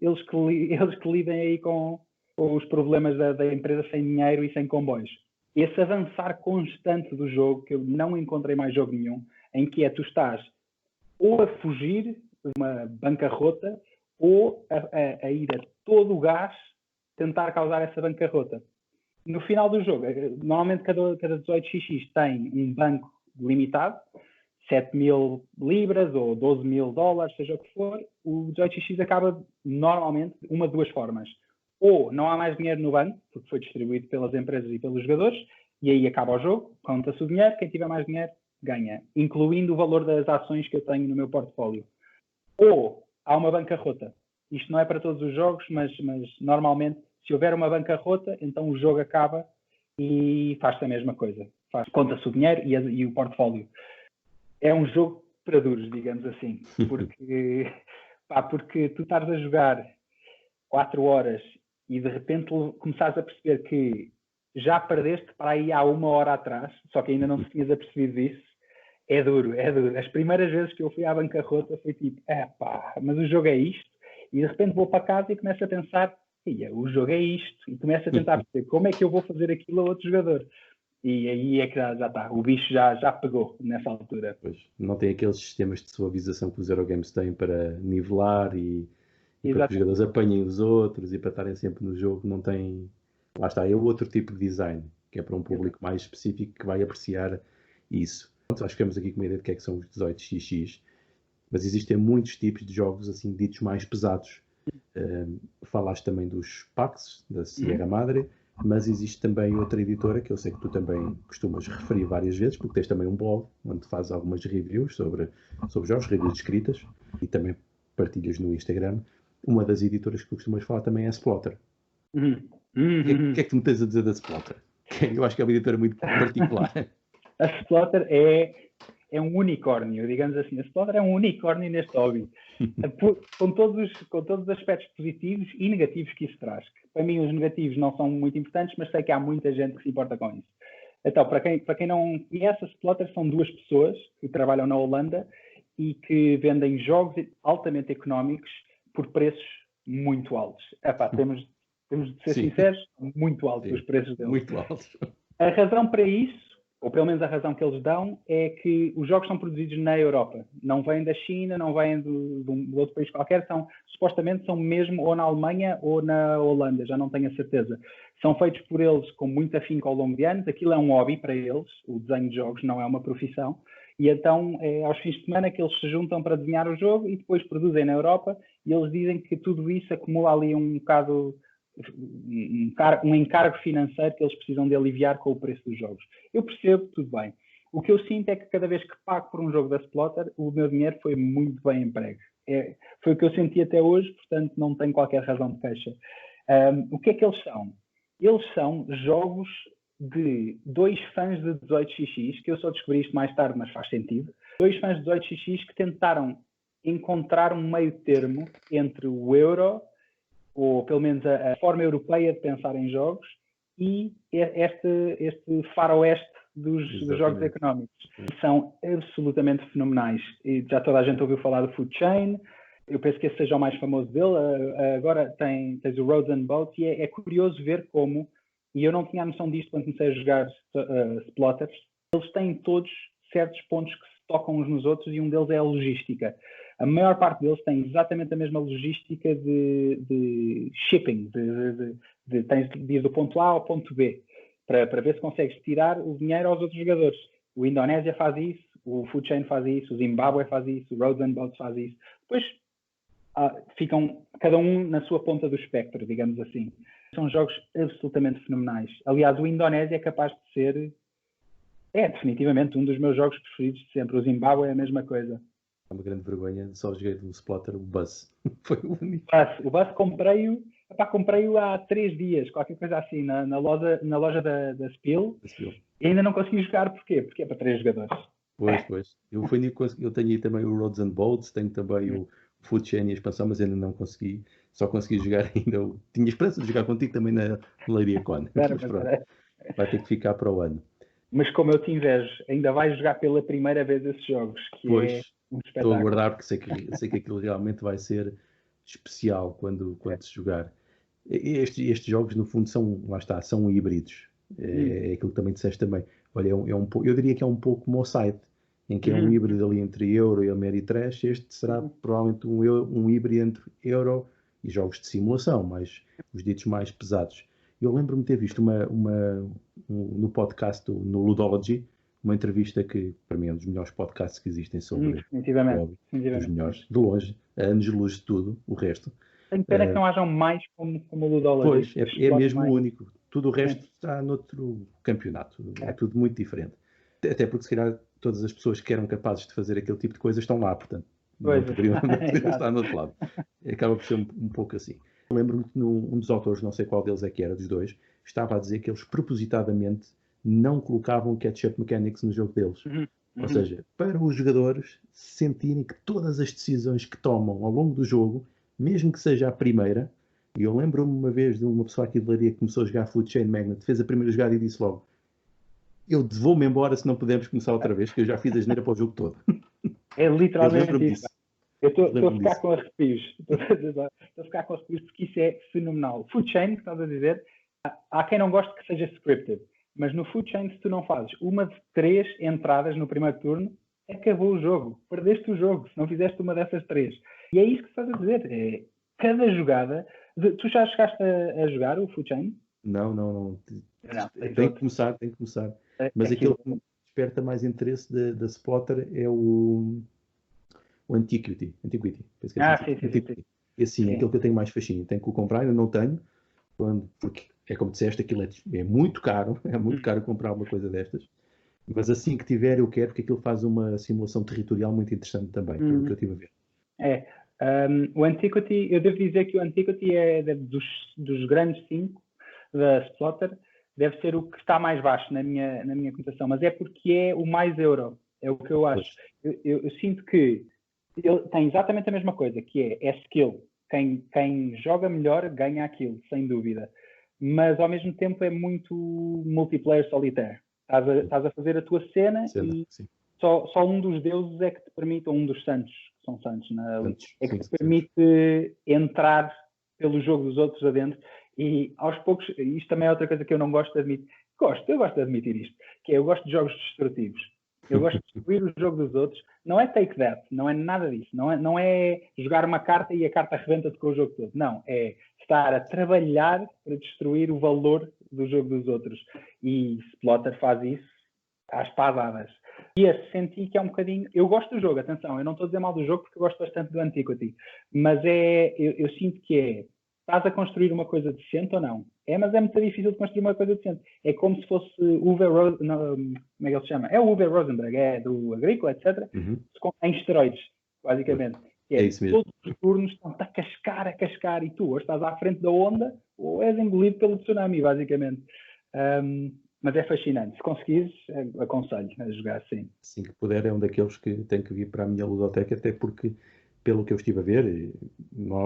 eles que lidem aí com os problemas da empresa sem dinheiro e sem comboios. Esse avançar constante do jogo, que eu não encontrei mais jogo nenhum, em que tu estás ou a fugir de uma bancarrota ou a ir a todo o gás tentar causar essa bancarrota. No final do jogo, normalmente cada 18xx tem um banco limitado, 7.000 libras ou 12.000 dólares, seja o que for. O 18xx acaba normalmente uma de duas formas. Ou não há mais dinheiro no banco, porque foi distribuído pelas empresas e pelos jogadores, e aí acaba o jogo, conta-se o dinheiro, quem tiver mais dinheiro ganha, incluindo o valor das ações que eu tenho no meu portfólio. Ou há uma bancarrota. Isto não é para todos os jogos, mas normalmente, se houver uma bancarrota, então o jogo acaba e faz-se a mesma coisa. Conta-se o dinheiro e o portfólio. É um jogo para duros, digamos assim, porque tu estás a jogar 4 horas e de repente começares a perceber que já perdeste para aí há 1 hora atrás, só que ainda não se tinhas apercebido disso. É duro, é duro. As primeiras vezes que eu fui à bancarrota foi tipo, mas o jogo é isto. E de repente vou para casa e começo a pensar, o jogo é isto. E começo a tentar perceber como é que eu vou fazer aquilo a outro jogador. E aí é que já está, o bicho já pegou nessa altura. Pois, não tem aqueles sistemas de suavização que os Eurogames têm para nivelar e para que os jogadores apanhem os outros e para estarem sempre no jogo, não tem... Lá está, é outro tipo de design, que é para um público mais específico que vai apreciar isso. Acho que ficamos aqui com uma ideia de que é que são os 18xx, mas existem muitos tipos de jogos assim ditos mais pesados. Falaste também dos PAX, da Sierra Madre, mas existe também outra editora que eu sei que tu também costumas referir várias vezes, porque tens também um blog onde fazes algumas reviews sobre jogos, reviews escritas, e também partilhas no Instagram. Uma das editoras que tu costumas falar também é a Splotter. O que é que tu me tens a dizer da Splotter? Eu acho que é uma editora muito particular. A Splotter é um unicórnio, digamos assim. A Splotter é um unicórnio neste hobby. com todos os aspectos positivos e negativos que isso traz. Para mim, os negativos não são muito importantes, mas sei que há muita gente que se importa com isso. Então, para quem não conhece, a Splotter são 2 pessoas que trabalham na Holanda e que vendem jogos altamente económicos por preços muito altos. Temos de ser sinceros, muito altos os preços deles. Muito altos. A razão para isso ou pelo menos a razão que eles dão, é que os jogos são produzidos na Europa. Não vêm da China, não vêm de outro país qualquer, supostamente são mesmo ou na Alemanha ou na Holanda, já não tenho a certeza. São feitos por eles com muito afinco ao longo de anos, aquilo é um hobby para eles, o desenho de jogos não é uma profissão, e então é aos fins de semana que eles se juntam para desenhar o jogo e depois produzem na Europa, e eles dizem que tudo isso acumula ali um encargo financeiro que eles precisam de aliviar com o preço dos jogos. Eu percebo, tudo bem. O que eu sinto é que cada vez que pago por um jogo da Splotter, o meu dinheiro foi muito bem emprego. Foi o que eu senti até hoje, portanto não tenho qualquer razão de queixa. O que é que eles são? Eles são jogos de dois fãs de 18xx, que eu só descobri isto mais tarde, mas faz sentido. Dois fãs de 18xx que tentaram encontrar um meio termo entre o euro, ou pelo menos a forma europeia de pensar em jogos, e este faroeste dos jogos económicos. São absolutamente fenomenais. E já toda a gente ouviu falar do Food Chain, eu penso que esse seja o mais famoso dele. Agora tens o Roads and Boats, e é curioso ver como, e eu não tinha a noção disto quando comecei a jogar Splotters, eles têm todos certos pontos que se tocam uns nos outros, e um deles é a logística. A maior parte deles tem exatamente a mesma logística de shipping, tens de ir do ponto A ao ponto B, para ver se consegues tirar o dinheiro aos outros jogadores. O Indonésia faz isso, o Food Chain faz isso, o Zimbábue faz isso, o Roads and Boats faz isso. Depois ficam cada um na sua ponta do espectro, digamos assim. São jogos absolutamente fenomenais. Aliás, o Indonésia é capaz de ser, definitivamente, um dos meus jogos preferidos de sempre. O Zimbábue é a mesma coisa. É uma grande vergonha, só joguei do Splotter o Buzz. Foi o único. O Buzz comprei-o há 3 dias, qualquer coisa assim, na loja da Spiel. E ainda não consegui jogar, porquê? Porque é para 3 jogadores. Pois. Eu tenho aí também o Roads and Boats, tenho também o Food Chain e a expansão, mas ainda não consegui. Só consegui jogar ainda. Tinha esperança de jogar contigo também na Leiria Con. Vai ter que ficar para o ano. Mas como eu te invejo, ainda vais jogar pela primeira vez esses jogos, que é um espetáculo. Estou a aguardar, porque sei que aquilo realmente vai ser especial quando se jogar. Estes jogos, no fundo, são híbridos. É aquilo que também disseste também. Olha, eu diria que é um pouco como o site, em que é um híbrido ali entre Euro e Ameritrash. Este será provavelmente um híbrido entre Euro e jogos de simulação, os ditos mais pesados. Eu lembro-me de ter visto no podcast, no Ludology, uma entrevista que, para mim, é um dos melhores podcasts que existem sobre hobby. Dos melhores, de longe, anos-luz de tudo, o resto. Tenho pena que não hajam mais como o Ludology. Pois, é mesmo o único. Tudo o resto está noutro campeonato. É tudo muito diferente. Até porque, se calhar, todas as pessoas que eram capazes de fazer aquele tipo de coisa estão lá, portanto, não poderiam estar no outro lado. Acaba por ser um pouco assim. Lembro-me que um dos autores, não sei qual deles é que era, dos dois, estava a dizer que eles propositadamente não colocavam catch-up mechanics no jogo deles. Ou seja, para os jogadores sentirem que todas as decisões que tomam ao longo do jogo, mesmo que seja a primeira, e eu lembro-me uma vez de uma pessoa aqui de Leiria que começou a jogar Food Chain Magnet, fez a primeira jogada e disse logo: eu vou-me embora se não pudermos começar outra vez, que eu já fiz a geneira para o jogo todo. É literalmente isso. Eu estou a ficar com arrepios. Estou a ficar com arrepios porque isso é fenomenal. Food Chain, que estás a dizer, há quem não goste que seja scripted, mas no Food Chain, se tu não fazes uma de 3 entradas no primeiro turno, acabou o jogo. Perdeste o jogo, se não fizeste uma dessas 3. E é isso que estás a dizer. Cada jogada... Tu já chegaste a jogar o Food Chain? Não. Tem que começar. Mas aquilo que me desperta mais interesse da Splotter é o Antiquity. Sim. E assim, aquilo que eu tenho mais fascínio. Tenho que o comprar, ainda não tenho, porque é como disseste, aquilo é muito caro. É muito caro comprar uma coisa destas. Mas assim que tiver, eu quero, porque aquilo faz uma simulação territorial muito interessante também, pelo que eu estive a ver. O Antiquity, eu devo dizer que o Antiquity é dos grandes 5 da Splotter, deve ser o que está mais baixo na minha cotação, mas é porque é o mais euro, é o que eu acho. Eu sinto que ele tem exatamente a mesma coisa, que é skill. Quem joga melhor ganha aquilo, sem dúvida. Mas ao mesmo tempo é muito multiplayer solitário. Estás a fazer a tua cena e só um dos deuses é que te permite, ou um dos santos, que são santos, é que te permite entrar pelo jogo dos outros adentro. E aos poucos, isto também é outra coisa que eu não gosto de admitir, eu gosto de admitir isto, que é, eu gosto de jogos destrutivos. Eu gosto de destruir o jogo dos outros. Não é take that, não é nada disso. Não é jogar uma carta e a carta arrebenta-te com o jogo todo. Não, é estar a trabalhar para destruir o valor do jogo dos outros. E Splotter faz isso às padadas. E esse senti que é um bocadinho... Eu gosto do jogo, atenção, eu não estou a dizer mal do jogo porque eu gosto bastante do Antiquity. Mas eu sinto que é... Estás a construir uma coisa decente ou não? Mas é muito difícil de construir uma coisa decente. É como se fosse Uwe Rosenberg, como é que ele se chama? É o Uwe Rosenberg, é do Agrícola, etc. Em esteroides, basicamente. É isso mesmo. Todos os turnos estão-te a cascar, e tu ou estás à frente da onda ou és engolido pelo tsunami, basicamente. Mas é fascinante. Se conseguires, aconselho a jogar assim. Assim que puder, é um daqueles que tem que vir para a minha ludoteca, até porque, pelo que eu estive a ver,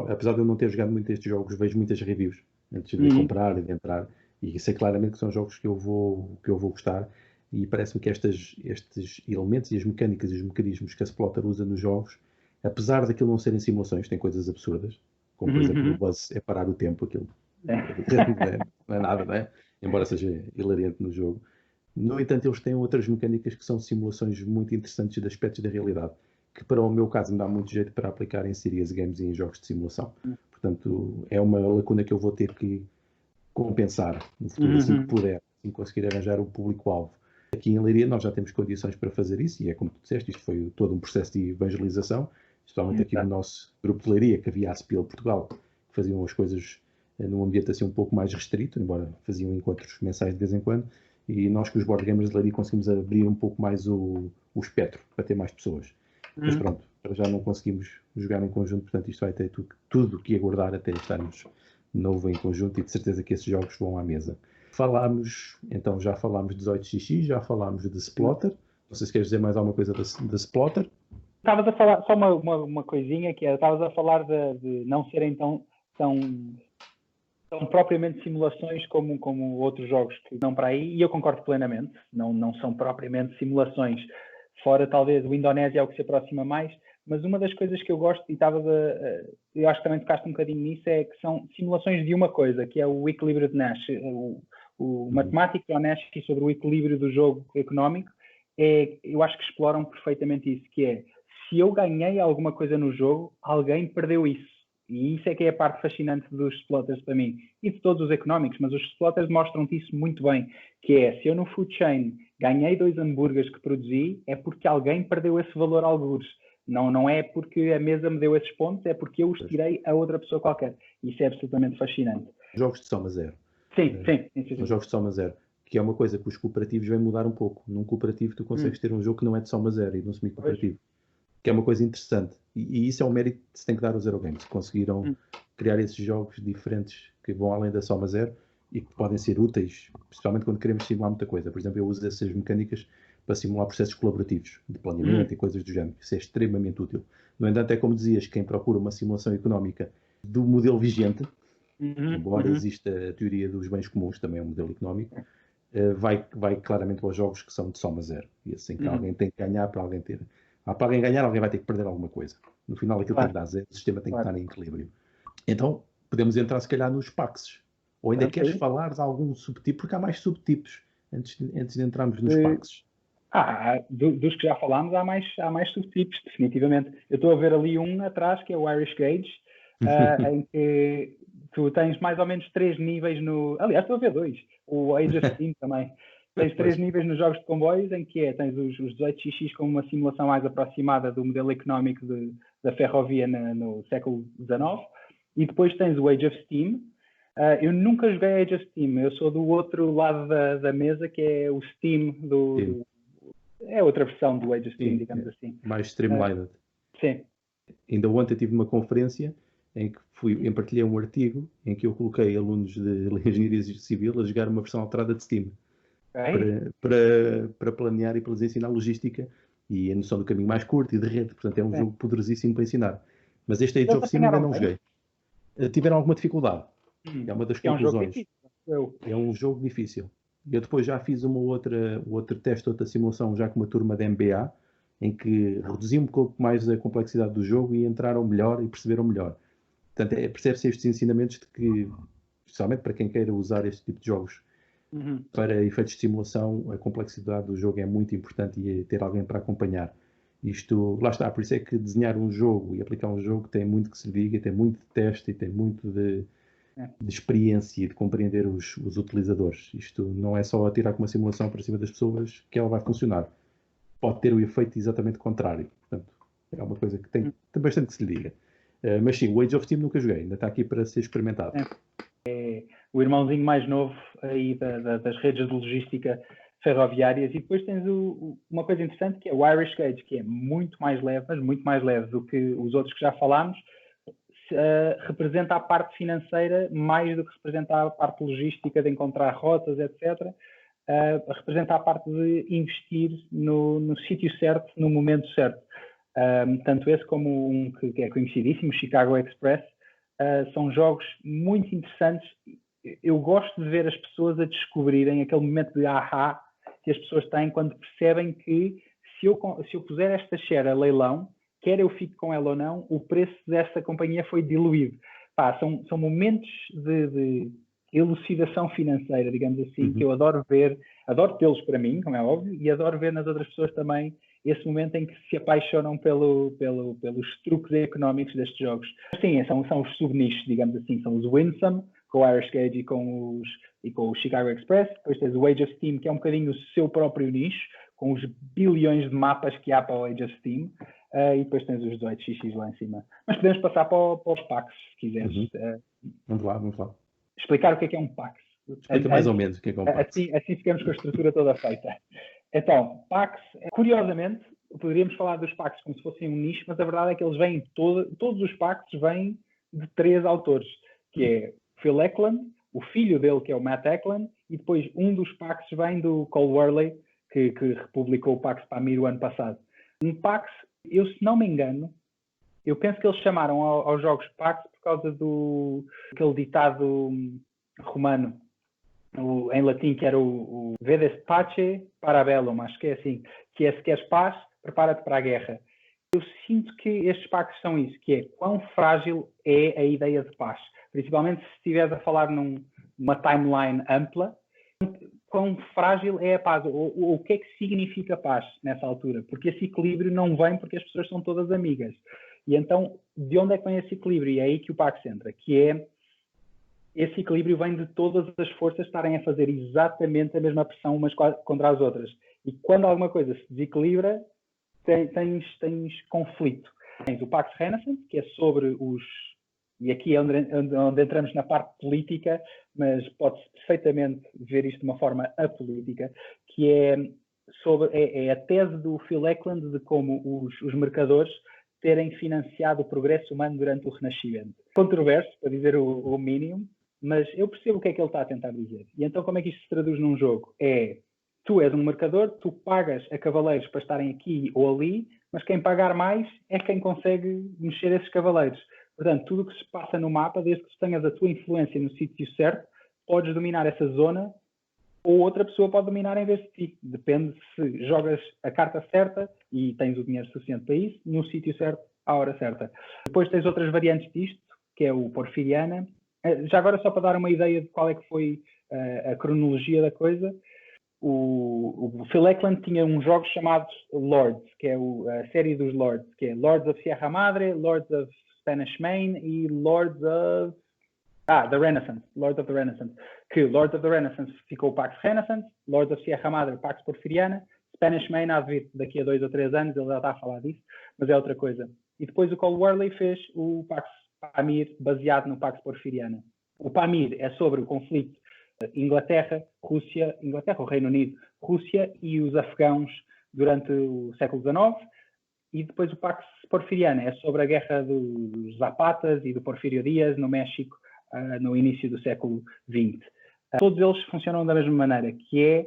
apesar de eu não ter jogado muito estes jogos, vejo muitas reviews antes de comprar e de entrar, e sei claramente que são jogos que eu vou gostar, e parece-me que estes elementos e as mecânicas e os mecanismos que a Splotter usa nos jogos, apesar daquilo não serem simulações, tem coisas absurdas, como por exemplo o buzz é parar o tempo, aquilo não é nada, não é? Embora seja hilariante no jogo. No entanto, eles têm outras mecânicas que são simulações muito interessantes de aspectos da realidade, que para o meu caso me dá muito jeito para aplicar em serious games e em jogos de simulação. Portanto, é uma lacuna que eu vou ter que compensar no futuro, assim que puder, assim que conseguir arranjar o público-alvo. Aqui em Leiria nós já temos condições para fazer isso, e é como tu disseste, isto foi todo um processo de evangelização, especialmente aqui no nosso grupo de Leiria, que havia a Spiel Portugal, que faziam as coisas num ambiente assim um pouco mais restrito, embora faziam encontros mensais de vez em quando, e nós que os board gamers de Leiria conseguimos abrir um pouco mais o espectro para ter mais pessoas. Mas pronto, para já não conseguimos jogar em conjunto, portanto isto vai ter tudo que aguardar até estarmos de novo em conjunto, e de certeza que esses jogos vão à mesa. Já falámos de 18xx, já falámos de Splotter. Não sei se queres dizer mais alguma coisa de Splotter. Estavas a falar, só uma coisinha, que estavas a falar de não serem tão propriamente simulações como outros jogos que não para aí, e eu concordo plenamente, não são propriamente simulações, fora talvez o Indonésia é o que se aproxima mais, mas uma das coisas que eu gosto, e eu acho que também tocaste um bocadinho nisso, é que são simulações de uma coisa, que é o equilíbrio de Nash. O matemático da Nash sobre o equilíbrio do jogo económico, eu acho que exploram perfeitamente isso, que é, se eu ganhei alguma coisa no jogo, alguém perdeu isso. E isso é que é a parte fascinante dos Splotters para mim, e de todos os económicos, mas os Splotters mostram-te isso muito bem, que é, se eu no food chain ganhei 2 hambúrgueres que produzi, é porque alguém perdeu esse valor a algures. Não é porque a mesa me deu esses pontos, é porque eu os tirei a outra pessoa qualquer. Isso é absolutamente fascinante. Jogos de soma zero. Sim. Jogos de soma zero, que é uma coisa que os cooperativos vêm mudar um pouco. Num cooperativo tu consegues ter um jogo que não é de soma zero, e num semi-cooperativo. Que é uma coisa interessante. E isso é um mérito que se tem que dar aos Eurogames. Conseguiram criar esses jogos diferentes que vão além da soma zero e que podem ser úteis, principalmente quando queremos simular muita coisa. Por exemplo, eu uso essas mecânicas para simular processos colaborativos, de planeamento e coisas do género. Isso é extremamente útil. No entanto, é como dizias, quem procura uma simulação económica do modelo vigente, embora exista a teoria dos bens comuns, também é um modelo económico, vai claramente para os jogos que são de soma zero. E assim que alguém tem que ganhar para alguém ter... para alguém ganhar, alguém vai ter que perder alguma coisa. No final, aquilo tem que dar zero, o sistema tem que estar em equilíbrio. Então, podemos entrar, se calhar, nos paxes. Ou ainda queres falar de algum subtipo? Porque há mais subtipos, antes de entrarmos nos paxes. Dos que já falámos, há mais subtipos, definitivamente. Eu estou a ver ali um atrás, que é o Irish Gauge, em que tu tens mais ou menos 3 níveis no... Aliás, estou a ver 2. O Age of Steam também. Tens 3 níveis nos jogos de comboios, em que tens os 18xx como uma simulação mais aproximada do modelo económico da ferrovia no século XIX, e depois tens o Age of Steam. Eu nunca joguei Age of Steam, eu sou do outro lado da mesa, que é o Steam é outra versão do Age of Steam, digamos assim. Mais streamlined. Sim. Ainda ontem tive uma conferência em que partilhei um artigo em que eu coloquei alunos de engenharia civil a jogar uma versão alterada de Steam. Para planear e para lhes ensinar logística e a noção do caminho mais curto e de rede. Portanto, é um jogo poderosíssimo para ensinar. Mas este Age of Steam ainda não joguei. Tiveram alguma dificuldade. É uma das conclusões. É um jogo difícil. Eu depois já fiz outro teste, outra simulação, já com uma turma de MBA, em que reduzi um pouco mais a complexidade do jogo e entraram melhor e perceberam melhor. Portanto, percebe-se estes ensinamentos de que, especialmente para quem queira usar este tipo de jogos Para efeitos de simulação, a complexidade do jogo é muito importante e ter alguém para acompanhar. Isto, lá está, por isso é que desenhar um jogo e aplicar um jogo tem muito que se diga, tem muito de teste e tem muito de experiência e de compreender os utilizadores. Isto não é só atirar com uma simulação para cima das pessoas que ela vai funcionar. Pode ter o efeito exatamente contrário. Portanto, é uma coisa que tem bastante que se lhe diga. Mas sim, o Age of Steam nunca joguei, ainda está aqui para ser experimentado. É o irmãozinho mais novo aí das redes de logística ferroviárias. E depois tens uma coisa interessante que é o Irish Gauge, que é muito mais leve, mas muito mais leve do que os outros que já falámos. Representa a parte financeira mais do que representa a parte logística de encontrar rotas, etc. Representa a parte de investir no sítio certo, no momento certo. Tanto esse como um que é conhecidíssimo, Chicago Express, são jogos muito interessantes. Eu gosto de ver as pessoas a descobrirem aquele momento de ahá que as pessoas têm quando percebem que se eu puser esta share a leilão, quer eu fique com ela ou não, o preço desta companhia foi diluído. São momentos de elucidação financeira, digamos assim, que eu adoro ver, adoro tê-los para mim, como é óbvio, e adoro ver nas outras pessoas também esse momento em que se apaixonam pelos truques económicos destes jogos. Sim, são os subnichos, digamos assim, são os Winsome, com o Irish Gauge e com o Chicago Express. Depois tens o Age of Steam, que é um bocadinho o seu próprio nicho, com os bilhões de mapas que há para o Age of Steam. E depois tens os 18xx lá em cima. Mas podemos passar para os PAX, se quiseres. Vamos lá. Explicar o que é um PAX. Explica mais ou menos o que é um PAX. Assim ficamos com a estrutura toda feita. Então, PAX, curiosamente, poderíamos falar dos PAX como se fossem um nicho, mas a verdade é que eles vêm, todos os PAX vêm de 3 autores, que é Phil Eklund, o filho dele, que é o Matt Eklund, e depois um dos PAX vem do Cole Wehrle, que republicou o PAX Pamir o ano passado. Um PAX, eu se não me engano, eu penso que eles chamaram aos jogos PAX por causa aquele ditado romano, em latim, que era o Vedes pace para bellum, acho que é assim, que é se queres paz, prepara-te para a guerra. Eu sinto que estes PACs são isso, que é quão frágil é a ideia de paz. Principalmente se estiveres a falar numa timeline ampla, quão frágil é a paz, ou o que é que significa paz nessa altura, porque esse equilíbrio não vem porque as pessoas são todas amigas. E então, de onde é que vem esse equilíbrio? E é aí que o PAX entra, que é esse equilíbrio vem de todas as forças estarem a fazer exatamente a mesma pressão umas contra as outras. E quando alguma coisa se desequilibra, tens conflito. Tens o Pax Renaissance, que é sobre e aqui é onde entramos na parte política, mas pode-se perfeitamente ver isto de uma forma apolítica, que é a tese do Phil Eklund de como os mercadores terem financiado o progresso humano durante o Renascimento. Controverso, para dizer o mínimo, mas eu percebo o que é que ele está a tentar dizer. E então como é que isto se traduz num jogo? Tu és um mercador, tu pagas a cavaleiros para estarem aqui ou ali, mas quem pagar mais é quem consegue mexer esses cavaleiros. Portanto, tudo o que se passa no mapa, desde que tu tenhas a tua influência no sítio certo, podes dominar essa zona ou outra pessoa pode dominar em vez de ti. Depende se jogas a carta certa e tens o dinheiro suficiente para isso, no sítio certo, à hora certa. Depois tens outras variantes disto, que é o Porfiriana. Já agora, só para dar uma ideia de qual é que foi a cronologia da coisa, o Phil Eklund tinha uns jogos chamados Lords, que é a série dos Lords, que é Lords of Sierra Madre, Lords of Spanish Main e Lords of The Renaissance, Lords of the Renaissance, que Lords of the Renaissance ficou o Pax Renaissance, Lords of Sierra Madre, Pax Porfiriana, Spanish Main há de vir daqui a 2 ou 3 anos, ele já está a falar disso, mas é outra coisa. E depois o Cole Wehrle fez o Pax Pamir baseado no Pax Porfiriana. O Pamir é sobre o conflito Inglaterra, o Reino Unido, Rússia e os afegãos durante o século XIX, e depois o Pax Porfiriana é sobre a guerra dos Zapatas e do Porfírio Dias no México no início do século XX. Todos eles funcionam da mesma maneira, que é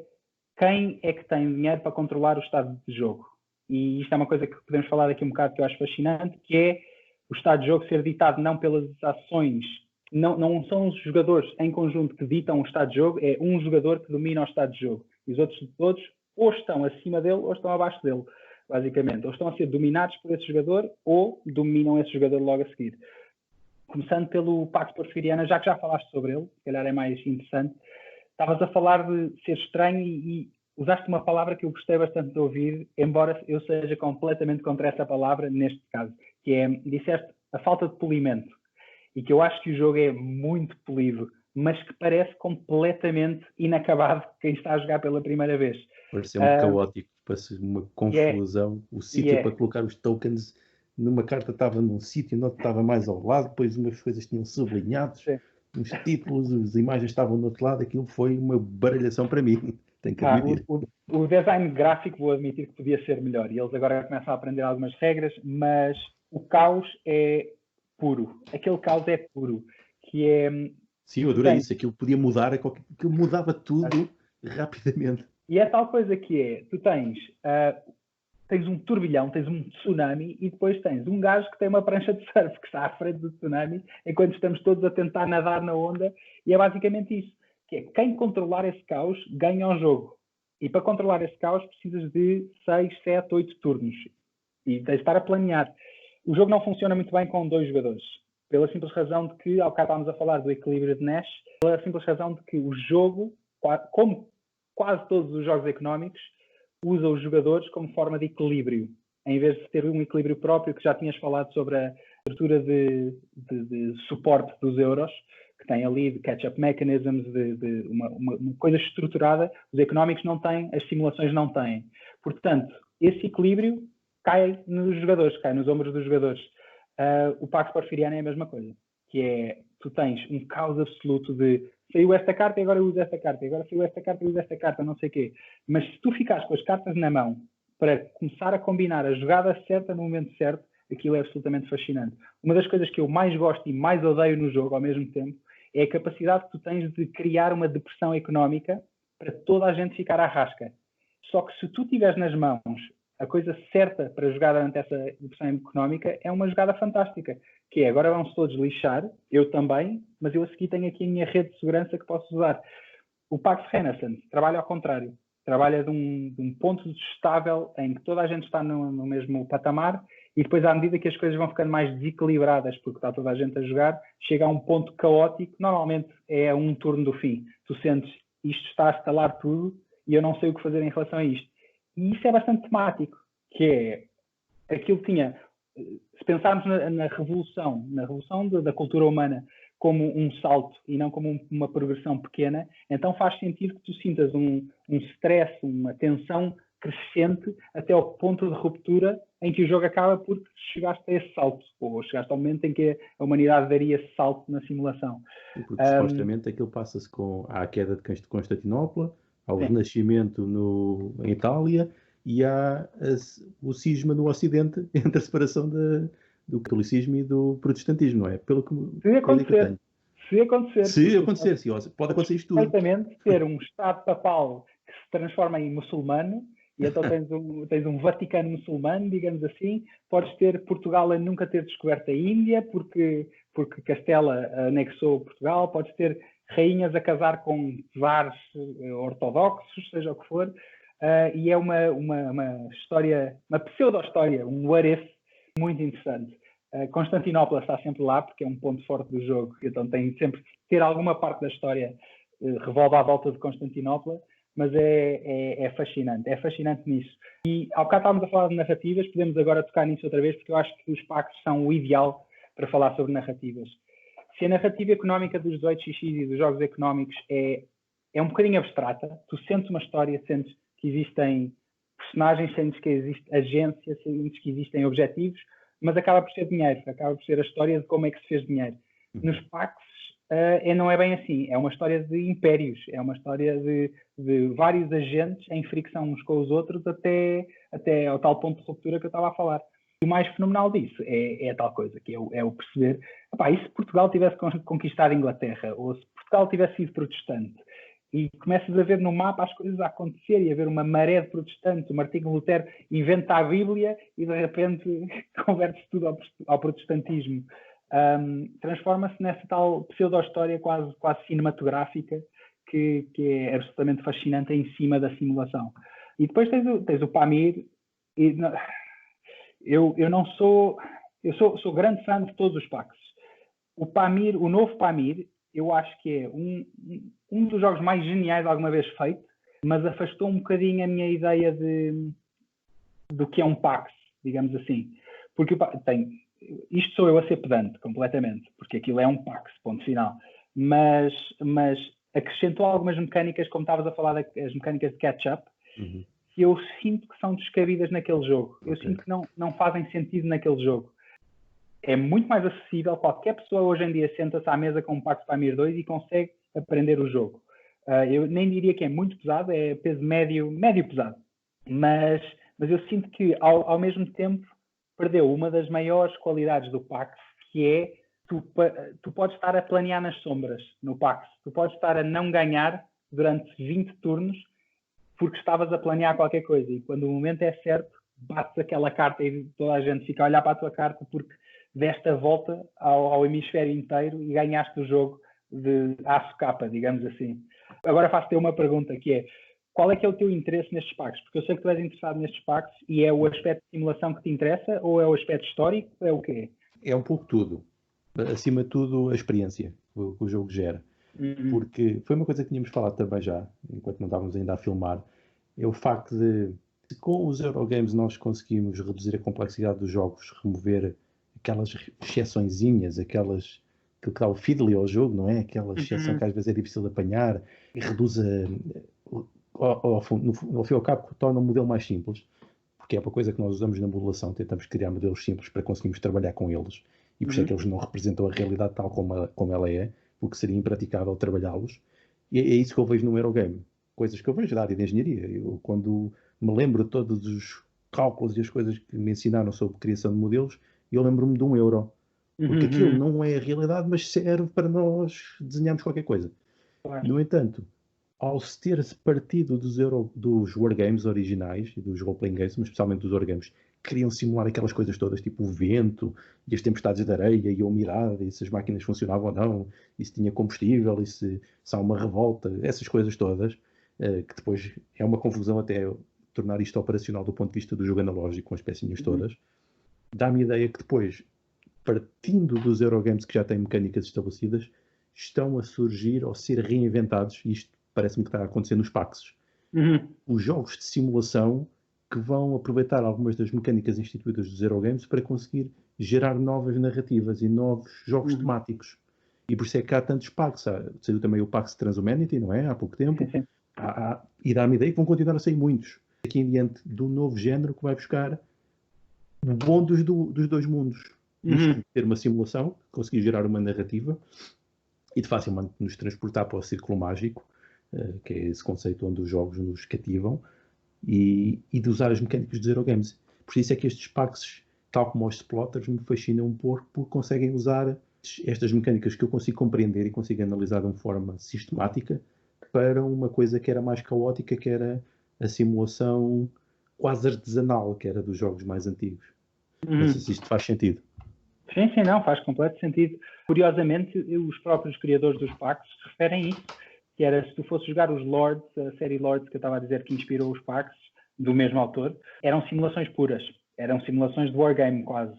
quem é que tem dinheiro para controlar o estado de jogo. E isto é uma coisa que podemos falar daqui um bocado que eu acho fascinante, que é o estado de jogo ser ditado não pelas ações, não são os jogadores em conjunto que ditam o estado de jogo, é um jogador que domina o estado de jogo. E os outros todos ou estão acima dele ou estão abaixo dele, basicamente. Ou estão a ser dominados por esse jogador ou dominam esse jogador logo a seguir. Começando pelo Pax Porfiriana, já que já falaste sobre ele, se calhar é mais interessante, estavas a falar de ser estranho e usaste uma palavra que eu gostei bastante de ouvir, embora eu seja completamente contra essa palavra neste caso, que é, disseste, a falta de polimento. E que eu acho que o jogo é muito polido, mas que parece completamente inacabado quem está a jogar pela primeira vez. Pareceu-me caótico, parece uma confusão. O sítio para colocar os tokens numa carta estava num sítio, no outro estava mais ao lado, depois umas coisas tinham sublinhados, os títulos, as imagens estavam no outro lado, aquilo foi uma baralhação para mim, tenho que admitir. O design gráfico, vou admitir que podia ser melhor, e eles agora começam a aprender algumas regras, mas o caos é puro. Aquele caos é puro, que é... Sim, eu adorei isso, aquilo podia mudar, aquilo mudava tudo rapidamente. E é tal coisa que é, tu tens um turbilhão, tens um tsunami e depois tens um gajo que tem uma prancha de surf que está à frente do tsunami enquanto estamos todos a tentar nadar na onda, e é basicamente isso, que é quem controlar esse caos ganha o jogo. E para controlar esse caos precisas de 6, 7, 8 turnos e tens de estar a planear. O jogo não funciona muito bem com 2 jogadores, pela simples razão de que, ao cá estávamos a falar do equilíbrio de Nash, pela simples razão de que o jogo, como quase todos os jogos económicos, usa os jogadores como forma de equilíbrio, em vez de ter um equilíbrio próprio, que já tinhas falado sobre a estrutura de suporte dos euros, que tem ali de catch-up mechanisms, de uma coisa estruturada. Os económicos não têm, as simulações não têm. Portanto, esse equilíbrio cai nos jogadores, cai nos ombros dos jogadores. O Pax Porfiriano é a mesma coisa, que é, tu tens um caos absoluto de saiu esta carta e agora eu uso esta carta, e agora saiu esta carta e eu uso esta carta, não sei o quê. Mas se tu ficares com as cartas na mão para começar a combinar a jogada certa no momento certo, aquilo é absolutamente fascinante. Uma das coisas que eu mais gosto e mais odeio no jogo ao mesmo tempo é a capacidade que tu tens de criar uma depressão económica para toda a gente ficar à rasca. Só que se tu tiveres nas mãos a coisa certa para jogar durante essa depressão económica, é uma jogada fantástica, que é, agora vamos todos lixar, eu também, mas eu a seguir tenho aqui a minha rede de segurança que posso usar. O Pax Renaissance trabalha ao contrário, trabalha de um ponto estável em que toda a gente está no mesmo patamar, e depois, à medida que as coisas vão ficando mais desequilibradas, porque está toda a gente a jogar, chega a um ponto caótico, normalmente é a um turno do fim. Tu sentes, isto está a estalar tudo, e eu não sei o que fazer em relação a isto. E isso é bastante temático, que é, aquilo tinha, se pensarmos na revolução da cultura humana como um salto e não como uma progressão pequena, então faz sentido que tu sintas um stress, uma tensão crescente até ao ponto de ruptura em que o jogo acaba porque chegaste a esse salto, ou chegaste ao momento em que a humanidade daria esse salto na simulação. Porque supostamente aquilo passa-se à queda de Constantinopla, ao renascimento em Itália e há o cisma no Ocidente entre a separação do catolicismo e do protestantismo, não é? Pelo que se acontecer, sim, pode acontecer isto tudo. Perfeitamente, ter um Estado papal que se transforma em muçulmano, e então tens um Vaticano muçulmano, digamos assim, podes ter Portugal a nunca ter descoberto a Índia, porque Castela anexou Portugal, podes ter rainhas a casar com czares ortodoxos, seja o que for, e é uma história, uma pseudo-história, um what if muito interessante. Constantinopla está sempre lá, porque é um ponto forte do jogo, então tem sempre que ter alguma parte da história revolva à volta de Constantinopla, mas é fascinante nisso. E ao bocado estávamos a falar de narrativas, podemos agora tocar nisso outra vez, porque eu acho que os pactos são o ideal para falar sobre narrativas. Se a narrativa económica dos 18xx e dos jogos económicos é um bocadinho abstrata, tu sentes uma história, sentes que existem personagens, sentes que existe agência, sentes que existem objetivos, mas acaba por ser dinheiro, acaba por ser a história de como é que se fez dinheiro. Nos packs não é bem assim, é uma história de impérios, é uma história de vários agentes em fricção uns com os outros até ao tal ponto de ruptura que eu estava a falar. E o mais fenomenal disso é a tal coisa, que é o perceber, e se Portugal tivesse conquistado a Inglaterra, ou se Portugal tivesse sido protestante, e começas a ver no mapa as coisas a acontecer e a ver uma maré de protestantes. O Martinho Lutero inventa a Bíblia e de repente converte-se tudo ao protestantismo. Transforma-se nessa tal pseudo-história quase cinematográfica que é absolutamente fascinante em cima da simulação. E depois tens o Pamir. Eu sou grande fã de todos os packs. O Pamir, o novo Pamir, eu acho que é um dos jogos mais geniais alguma vez feito, mas afastou um bocadinho a minha ideia do que é um PAX, digamos assim. Porque isto sou eu a ser pedante completamente, porque aquilo é um PAX, ponto final. Mas acrescentou algumas mecânicas, como estavas a falar, as mecânicas de catch-up, que eu sinto que são descabidas naquele jogo. Eu sinto que não fazem sentido naquele jogo. É muito mais acessível. Qualquer pessoa hoje em dia senta-se à mesa com um Pax Pamir 2 e consegue aprender o jogo. Eu nem diria que é muito pesado, é peso médio pesado. Mas eu sinto que, ao mesmo tempo, perdeu uma das maiores qualidades do Pax, que é tu podes estar a planear nas sombras no Pax. Tu podes estar a não ganhar durante 20 turnos porque estavas a planear qualquer coisa. E quando o momento é certo, bates aquela carta e toda a gente fica a olhar para a tua carta porque deste a volta ao hemisfério inteiro e ganhaste o jogo de aço-capa, digamos assim. Agora faço-te uma pergunta, que é: qual é que é o teu interesse nestes packs? Porque eu sei que tu és interessado nestes packs e é o aspecto de simulação que te interessa ou é o aspecto histórico? É o quê? É um pouco tudo. Acima de tudo, a experiência que o jogo gera. Porque foi uma coisa que tínhamos falado também já, enquanto não estávamos ainda a filmar, é o facto de com os Eurogames nós conseguimos reduzir a complexidade dos jogos, remover aquelas exceçõezinhas, aquilo que dá o fiddly ao jogo, não é? Aquela exceção que às vezes é difícil de apanhar e reduz ao fim e ao cabo, torna o modelo mais simples, porque é uma coisa que nós usamos na modelação, tentamos criar modelos simples para conseguirmos trabalhar com eles, e por isso é que eles não representam a realidade tal como ela é, porque seria impraticável trabalhá-los, e é isso que eu vejo no Eurogame. Coisas que eu vejo da área de engenharia. Eu, quando me lembro de todos os cálculos e as coisas que me ensinaram sobre criação de modelos, eu lembro-me de um euro. Porque aquilo não é a realidade, mas serve para nós desenharmos qualquer coisa. Claro. No entanto, ao se ter-se partido dos wargames originais e dos role-playing games, mas especialmente dos wargames, queriam simular aquelas coisas todas, tipo o vento e as tempestades de areia e a umidade, e se as máquinas funcionavam ou não, e se tinha combustível, e se há uma revolta, essas coisas todas, que depois é uma confusão até tornar isto operacional do ponto de vista do jogo analógico, com as pecinhas todas. Dá-me a ideia que depois, partindo dos Eurogames que já têm mecânicas estabelecidas, estão a surgir ou ser reinventados, e isto parece-me que está a acontecer nos PAXs, os jogos de simulação que vão aproveitar algumas das mecânicas instituídas dos Eurogames para conseguir gerar novas narrativas e novos jogos temáticos. E por isso é que há tantos PAX. Saiu também o PAX Transhumanity, não é? Há pouco tempo. E dá-me a ideia que vão continuar a sair muitos. Aqui em diante de um novo género que vai buscar o bom dos dois mundos. Isto, ter uma simulação, conseguir gerar uma narrativa e de facilmente nos transportar para o círculo mágico, que é esse conceito onde os jogos nos cativam, e de usar as mecânicas dos Eurogames. Por isso é que estes packs, tal como os Splotters, me fascinam um pouco porque conseguem usar estas mecânicas que eu consigo compreender e consigo analisar de uma forma sistemática para uma coisa que era mais caótica, que era a simulação quase artesanal, que era dos jogos mais antigos. Não sei se isto faz sentido. Sim, não, faz completo sentido. Curiosamente, os próprios criadores dos packs referem isso, que era, se tu fosses jogar os Lords, a série Lords que eu estava a dizer que inspirou os packs, do mesmo autor, eram simulações puras, eram simulações de wargame quase,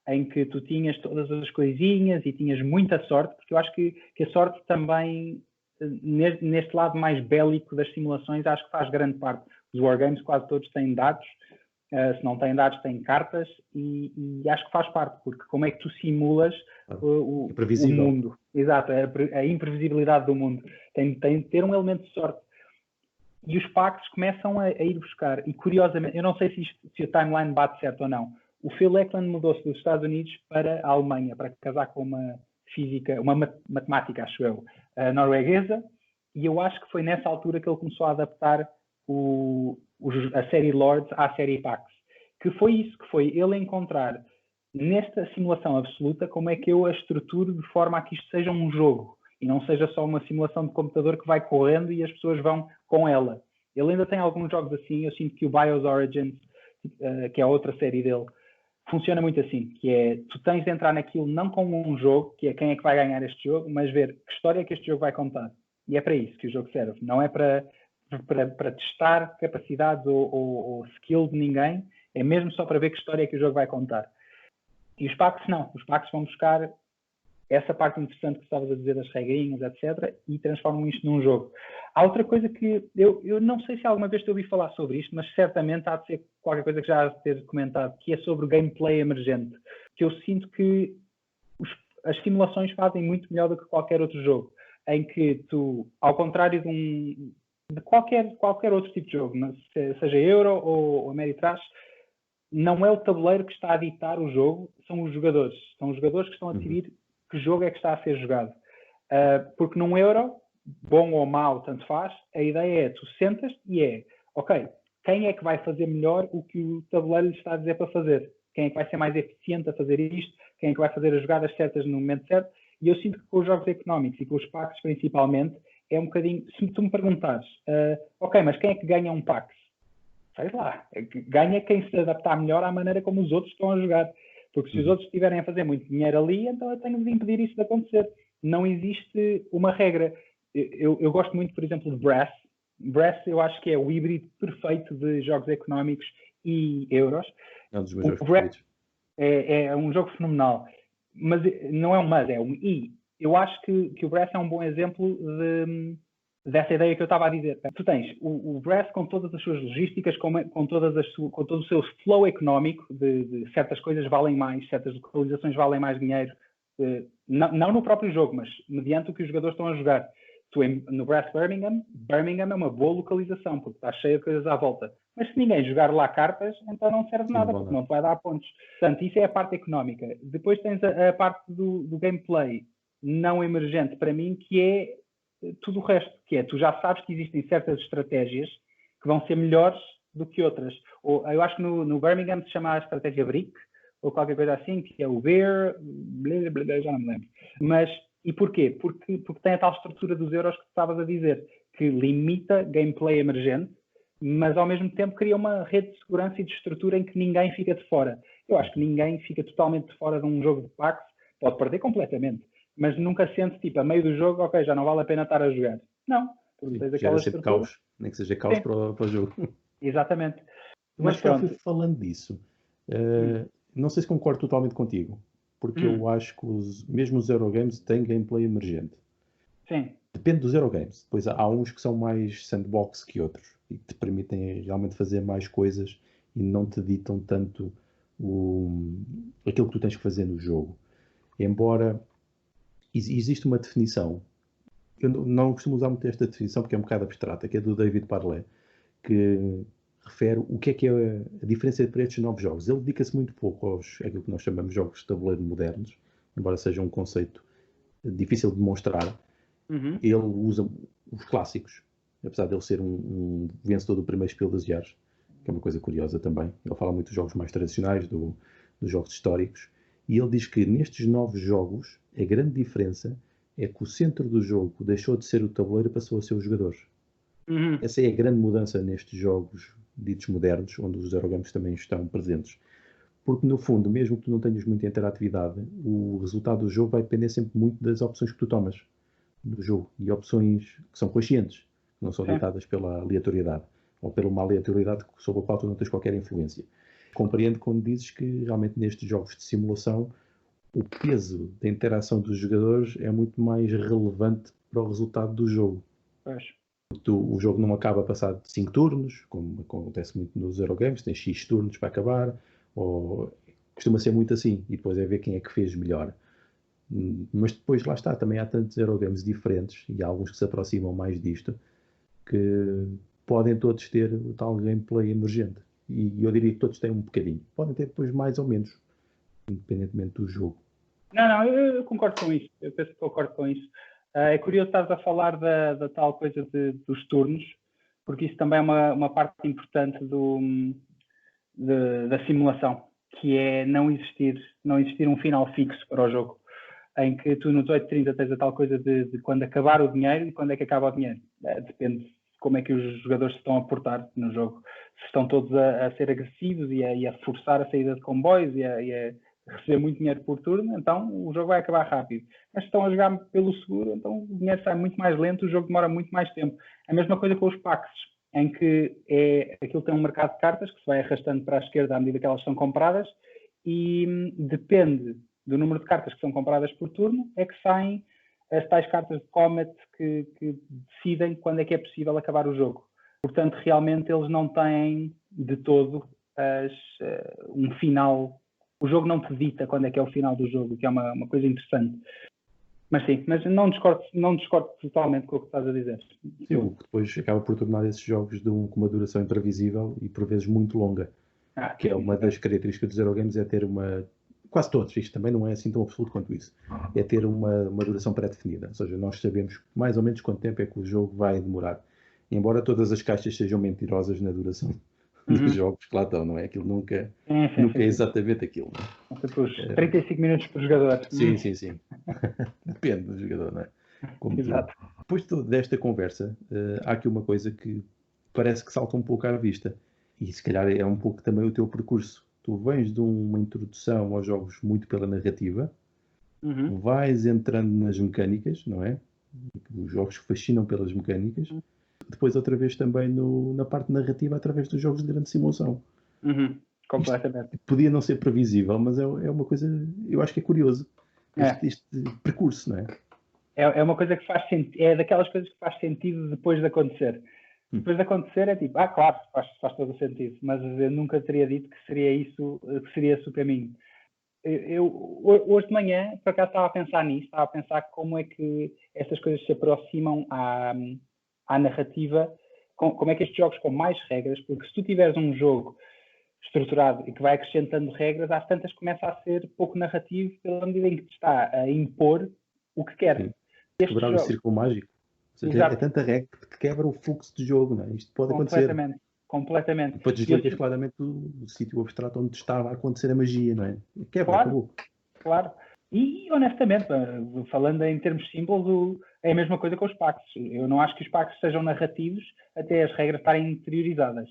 em que tu tinhas todas as coisinhas e tinhas muita sorte, porque eu acho que a sorte também, neste lado mais bélico das simulações, acho que faz grande parte. Os wargames quase todos têm dados, se não têm dados, têm cartas, e acho que faz parte, porque como é que tu simulas o mundo? Exato, a imprevisibilidade do mundo. Tem de ter um elemento de sorte. E os pactos começam a ir buscar, e curiosamente, eu não sei se o timeline bate certo ou não, o Phil Eklund mudou-se dos Estados Unidos para a Alemanha, para casar com uma física, uma matemática, acho eu, norueguesa, e eu acho que foi nessa altura que ele começou a adaptar a série Lords à série Pax, que foi isso, que foi ele encontrar nesta simulação absoluta como é que eu a estruturo de forma a que isto seja um jogo e não seja só uma simulação de computador que vai correndo e as pessoas vão com ela. Ele ainda tem alguns jogos assim, eu sinto que o Bios Origins, que é a outra série dele, funciona muito assim, que é, tu tens de entrar naquilo não como um jogo, que é quem é que vai ganhar este jogo, mas ver que história é que este jogo vai contar. E é para isso que o jogo serve, não é para testar capacidades ou skill de ninguém, é mesmo só para ver que história é que o jogo vai contar. E os packs não, os packs vão buscar essa parte interessante que estavas a dizer das regrinhas, etc., e transformam isto num jogo. Há outra coisa que eu não sei se alguma vez te ouvi falar sobre isto, mas certamente há de ser qualquer coisa que já has de ter comentado, que é sobre o gameplay emergente, que eu sinto que as simulações fazem muito melhor do que qualquer outro jogo, em que tu, ao contrário de qualquer outro tipo de jogo, seja Euro ou Ameritrash, não é o tabuleiro que está a ditar o jogo, são os jogadores. São os jogadores que estão a decidir que jogo é que está a ser jogado. Porque num Euro, bom ou mau, tanto faz, a ideia é, tu sentas e ok, quem é que vai fazer melhor o que o tabuleiro lhe está a dizer para fazer? Quem é que vai ser mais eficiente a fazer isto? Quem é que vai fazer as jogadas certas no momento certo? E eu sinto que com os jogos económicos e com os packs principalmente, é um bocadinho, se tu me perguntares, ok, mas quem é que ganha um pack? Sei lá, ganha quem se adaptar melhor à maneira como os outros estão a jogar. Porque se os outros estiverem a fazer muito dinheiro ali, então eu tenho de impedir isso de acontecer. Não existe uma regra. Eu gosto muito, por exemplo, de Brass. Brass eu acho que é o híbrido perfeito de jogos económicos e euros. É um dos meus jogos preferidos. É um jogo fenomenal. Mas não é um mas, é um i. Eu acho que o Brass é um bom exemplo dessa ideia que eu estava a dizer. Tu tens o Brass com todas as suas logísticas, com todo o seu flow económico, de certas coisas valem mais, certas localizações valem mais dinheiro, não no próprio jogo, mas mediante o que os jogadores estão a jogar. No Brass Birmingham é uma boa localização, porque está cheia de coisas à volta. Mas se ninguém jogar lá cartas, então não serve de nada, porque não te vai dar pontos. Portanto, isso é a parte económica. Depois tens a parte do gameplay não emergente, para mim, que é tudo o resto, que é, tu já sabes que existem certas estratégias que vão ser melhores do que outras. Eu acho que no Birmingham se chama a estratégia BRIC, ou qualquer coisa assim, que é o Beer, já não me lembro. Mas, e porquê? Porque tem a tal estrutura dos euros que tu estavas a dizer, que limita gameplay emergente, mas ao mesmo tempo cria uma rede de segurança e de estrutura em que ninguém fica de fora. Eu acho que ninguém fica totalmente de fora de um jogo de Pax, pode perder completamente, mas nunca sente, tipo, a meio do jogo, ok, já não vale a pena estar a jogar. Não. Gera sempre caos, nem que seja caos para o jogo. Exatamente. Mas falando disso, não sei se concordo totalmente contigo, porque eu acho que mesmo os Eurogames têm gameplay emergente. Sim. Depende dos Eurogames. Depois há uns que são mais sandbox que outros e que te permitem realmente fazer mais coisas e não te ditam tanto aquilo que tu tens que fazer no jogo. Embora existe uma definição, eu não costumo usar muito esta definição porque é um bocado abstrata, que é do David Parley, que refere o que é a diferença entre estes novos jogos. Ele dedica-se muito pouco àquilo que nós chamamos de jogos de tabuleiro modernos, embora seja um conceito difícil de demonstrar. Ele usa os clássicos, apesar de ele ser um vencedor do primeiro Spiel des Jahres, que é uma coisa curiosa também. Ele fala muito dos jogos mais tradicionais, dos jogos históricos, e ele diz que nestes novos jogos a grande diferença é que o centro do jogo deixou de ser o tabuleiro e passou a ser os jogadores. Essa é a grande mudança nestes jogos ditos modernos, onde os Eurogames também estão presentes. Porque, no fundo, mesmo que tu não tenhas muita interatividade, o resultado do jogo vai depender sempre muito das opções que tu tomas do jogo. E opções que são conscientes, que não são ditadas pela aleatoriedade, ou pela uma aleatoriedade sobre a qual tu não tens qualquer influência. Compreendo quando dizes que, realmente, nestes jogos de simulação, o peso da interação dos jogadores é muito mais relevante para o resultado do jogo. O jogo não acaba passado 5 turnos, como acontece muito nos Eurogames, tem X turnos para acabar, ou costuma ser muito assim, e depois é ver quem é que fez melhor. Mas depois, lá está, também há tantos Eurogames diferentes, e há alguns que se aproximam mais disto, que podem todos ter o tal gameplay emergente. E eu diria que todos têm um bocadinho. Podem ter depois mais ou menos, independentemente do jogo. Não, eu concordo com isso. Eu penso que concordo com isso. É curioso estar a falar da tal coisa dos turnos, porque isso também é uma parte importante da simulação, que é não existir um final fixo para o jogo, em que tu no 18:30 tens a tal coisa de quando acabar o dinheiro e quando é que acaba o dinheiro. Depende de como é que os jogadores se estão a portar no jogo. Se estão todos a ser agressivos e a forçar a saída de comboios e a receber muito dinheiro por turno, então o jogo vai acabar rápido. Mas se estão a jogar pelo seguro, então o dinheiro sai muito mais lento, o jogo demora muito mais tempo. A mesma coisa com os packs, em que aquilo tem um mercado de cartas que se vai arrastando para a esquerda à medida que elas são compradas e depende do número de cartas que são compradas por turno, é que saem as tais cartas de Comet que decidem quando é que é possível acabar o jogo. Portanto, realmente eles não têm de todo um final. O jogo não te dita quando é que é o final do jogo, que é uma coisa interessante. Mas sim, mas não discordo totalmente com o que estás a dizer. Sim, o que depois acaba por tornar esses jogos com uma duração imprevisível e por vezes muito longa. Que é uma das características dos Eurogames, é ter uma... Quase todos, isto também não é assim tão absoluto quanto isso. É ter uma duração pré-definida. Ou seja, nós sabemos mais ou menos quanto tempo é que o jogo vai demorar. Embora todas as caixas sejam mentirosas na duração dos jogos que lá estão, não é? Aquilo nunca é exatamente aquilo. Não é? Tipo, os 35 minutos por jogador. Sim. Depende do jogador, não é? Exato. Depois de toda esta conversa, há aqui uma coisa que parece que salta um pouco à vista. E se calhar é um pouco também o teu percurso. Tu vens de uma introdução aos jogos muito pela narrativa, vais entrando nas mecânicas, não é? Os jogos fascinam pelas mecânicas. Depois outra vez também na parte narrativa através dos jogos de grande simulação. Completamente. Isto podia não ser previsível, mas é uma coisa, eu acho que é curioso. Este percurso, não é? É uma coisa que faz sentido, é daquelas coisas que faz sentido depois de acontecer. Depois de acontecer é tipo, claro, faz todo o sentido, mas eu nunca teria dito que seria isso, que seria esse o caminho. Hoje de manhã, por acaso, estava a pensar nisso, estava a pensar como é que estas coisas se aproximam à narrativa, como é que estes jogos com mais regras, porque se tu tiveres um jogo estruturado e que vai acrescentando regras, às tantas começa a ser pouco narrativo pela medida em que te está a impor o que quer. Quebrar o círculo mágico. Ou seja, é tanta regra que quebra o fluxo de jogo, não é? Isto pode acontecer. Completamente. Depois desligas claramente o sítio abstrato onde estava a acontecer a magia, não é? Quebra, acabou. Claro. E honestamente, falando em termos simples, é a mesma coisa com os pactos. Eu não acho que os pactos sejam narrativos até as regras estarem interiorizadas.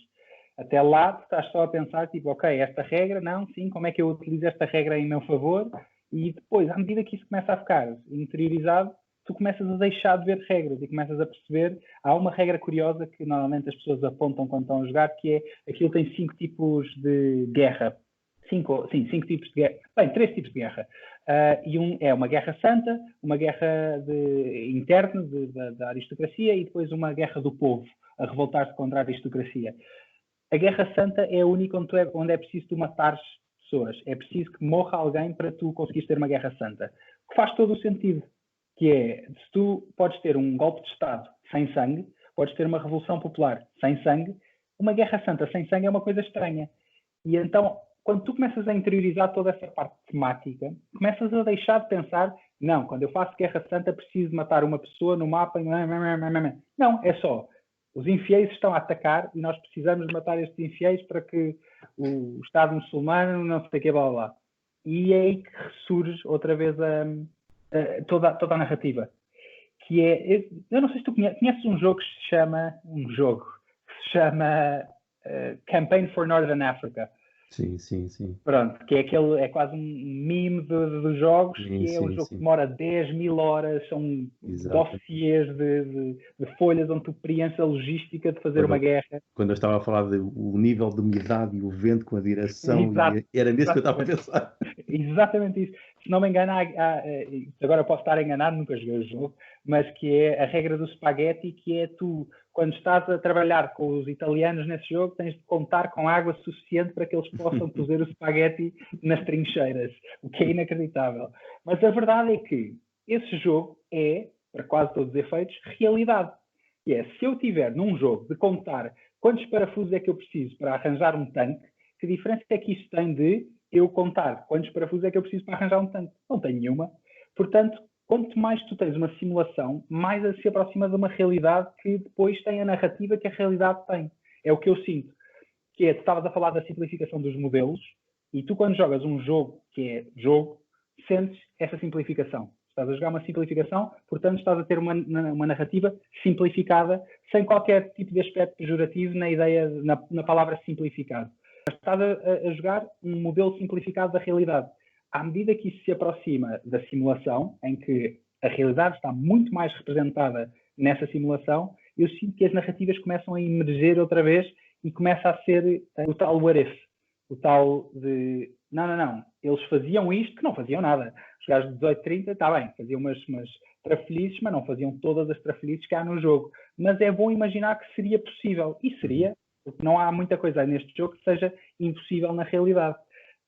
Até lá, tu estás só a pensar, tipo, ok, esta regra, não, sim, como é que eu utilizo esta regra em meu favor? E depois, à medida que isso começa a ficar interiorizado, tu começas a deixar de ver regras e começas a perceber. Há uma regra curiosa que normalmente as pessoas apontam quando estão a jogar, que é aquilo tem 5 tipos de guerra. 5 tipos de guerra. Bem, 3 tipos de guerra. E é uma guerra santa, uma guerra interna da aristocracia e depois uma guerra do povo, a revoltar-se contra a aristocracia. A guerra santa é a única onde é preciso tu matares pessoas. É preciso que morra alguém para tu conseguires ter uma guerra santa. O que faz todo o sentido. Que é, se tu podes ter um golpe de Estado sem sangue, podes ter uma revolução popular sem sangue, uma guerra santa sem sangue é uma coisa estranha. E então, quando tu começas a interiorizar toda essa parte temática, começas a deixar de pensar, não, quando eu faço guerra santa preciso matar uma pessoa no mapa. Não, é só, os infiéis estão a atacar e nós precisamos de matar estes infiéis para que o Estado muçulmano não sei o que, blá, blá, blá. E é aí que ressurge outra vez toda a narrativa, que é, eu não sei se tu conheces um jogo que se chama Campaign for Northern Africa. Sim. Pronto, que é quase um meme dos jogos, que é um jogo que demora 10.000 horas, são dossiês de folhas onde tu preenches a logística de fazer uma guerra. Quando eu estava a falar do nível de umidade e o vento com a direção, era nisso que eu estava a pensar. Exatamente isso. Se não me engano, agora posso estar enganado, nunca joguei o jogo, mas que é a regra do spaghetti, que é tu, quando estás a trabalhar com os italianos nesse jogo, tens de contar com água suficiente para que eles possam cozer o spaghetti nas trincheiras, o que é inacreditável. Mas a verdade é que esse jogo é, para quase todos os efeitos, realidade. E é, se eu tiver num jogo de contar quantos parafusos é que eu preciso para arranjar um tanque, que diferença é que isso tem de eu contar quantos parafusos é que eu preciso para arranjar um tanque? Não tenho nenhuma. Portanto, quanto mais tu tens uma simulação, mais se aproxima de uma realidade que depois tem a narrativa que a realidade tem. É o que eu sinto. Que é, tu estavas a falar da simplificação dos modelos e tu, quando jogas um jogo que é jogo, sentes essa simplificação. Estás a jogar uma simplificação, portanto estás a ter uma narrativa simplificada, sem qualquer tipo de aspecto pejorativo na ideia, na palavra simplificado. Estás a jogar um modelo simplificado da realidade. À medida que isso se aproxima da simulação, em que a realidade está muito mais representada nessa simulação, eu sinto que as narrativas começam a emerger outra vez e começa a ser o tal what if, o tal de Não. Eles faziam isto que não faziam nada. Os gajos de 18, 30, está bem, faziam umas trafelices, mas não faziam todas as trafelices que há no jogo. Mas é bom imaginar que seria possível. E seria, porque não há muita coisa neste jogo que seja impossível na realidade.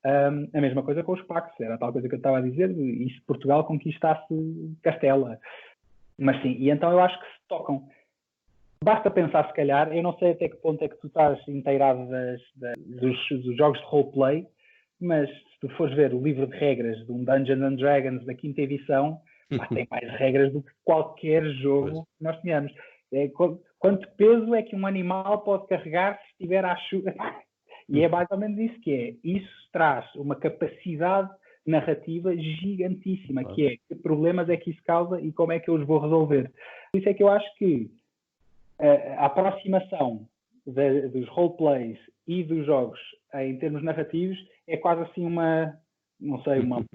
A mesma coisa com os pactos, era a tal coisa que eu estava a dizer, e se Portugal conquistasse Castela. Mas sim, e então eu acho que se tocam. Basta pensar, se calhar, eu não sei até que ponto é que tu estás inteirado dos jogos de roleplay, mas se tu fores ver o livro de regras de um Dungeons and Dragons da quinta edição, tem mais regras do que qualquer jogo que nós tenhamos. Quanto peso é que um animal pode carregar se estiver à chuva? E é mais ou menos isso que é. Isso traz uma capacidade narrativa gigantíssima, que é que problemas é que isso causa e como é que eu os vou resolver. Por isso é que eu acho que a aproximação dos roleplays e dos jogos em termos narrativos é quase assim uma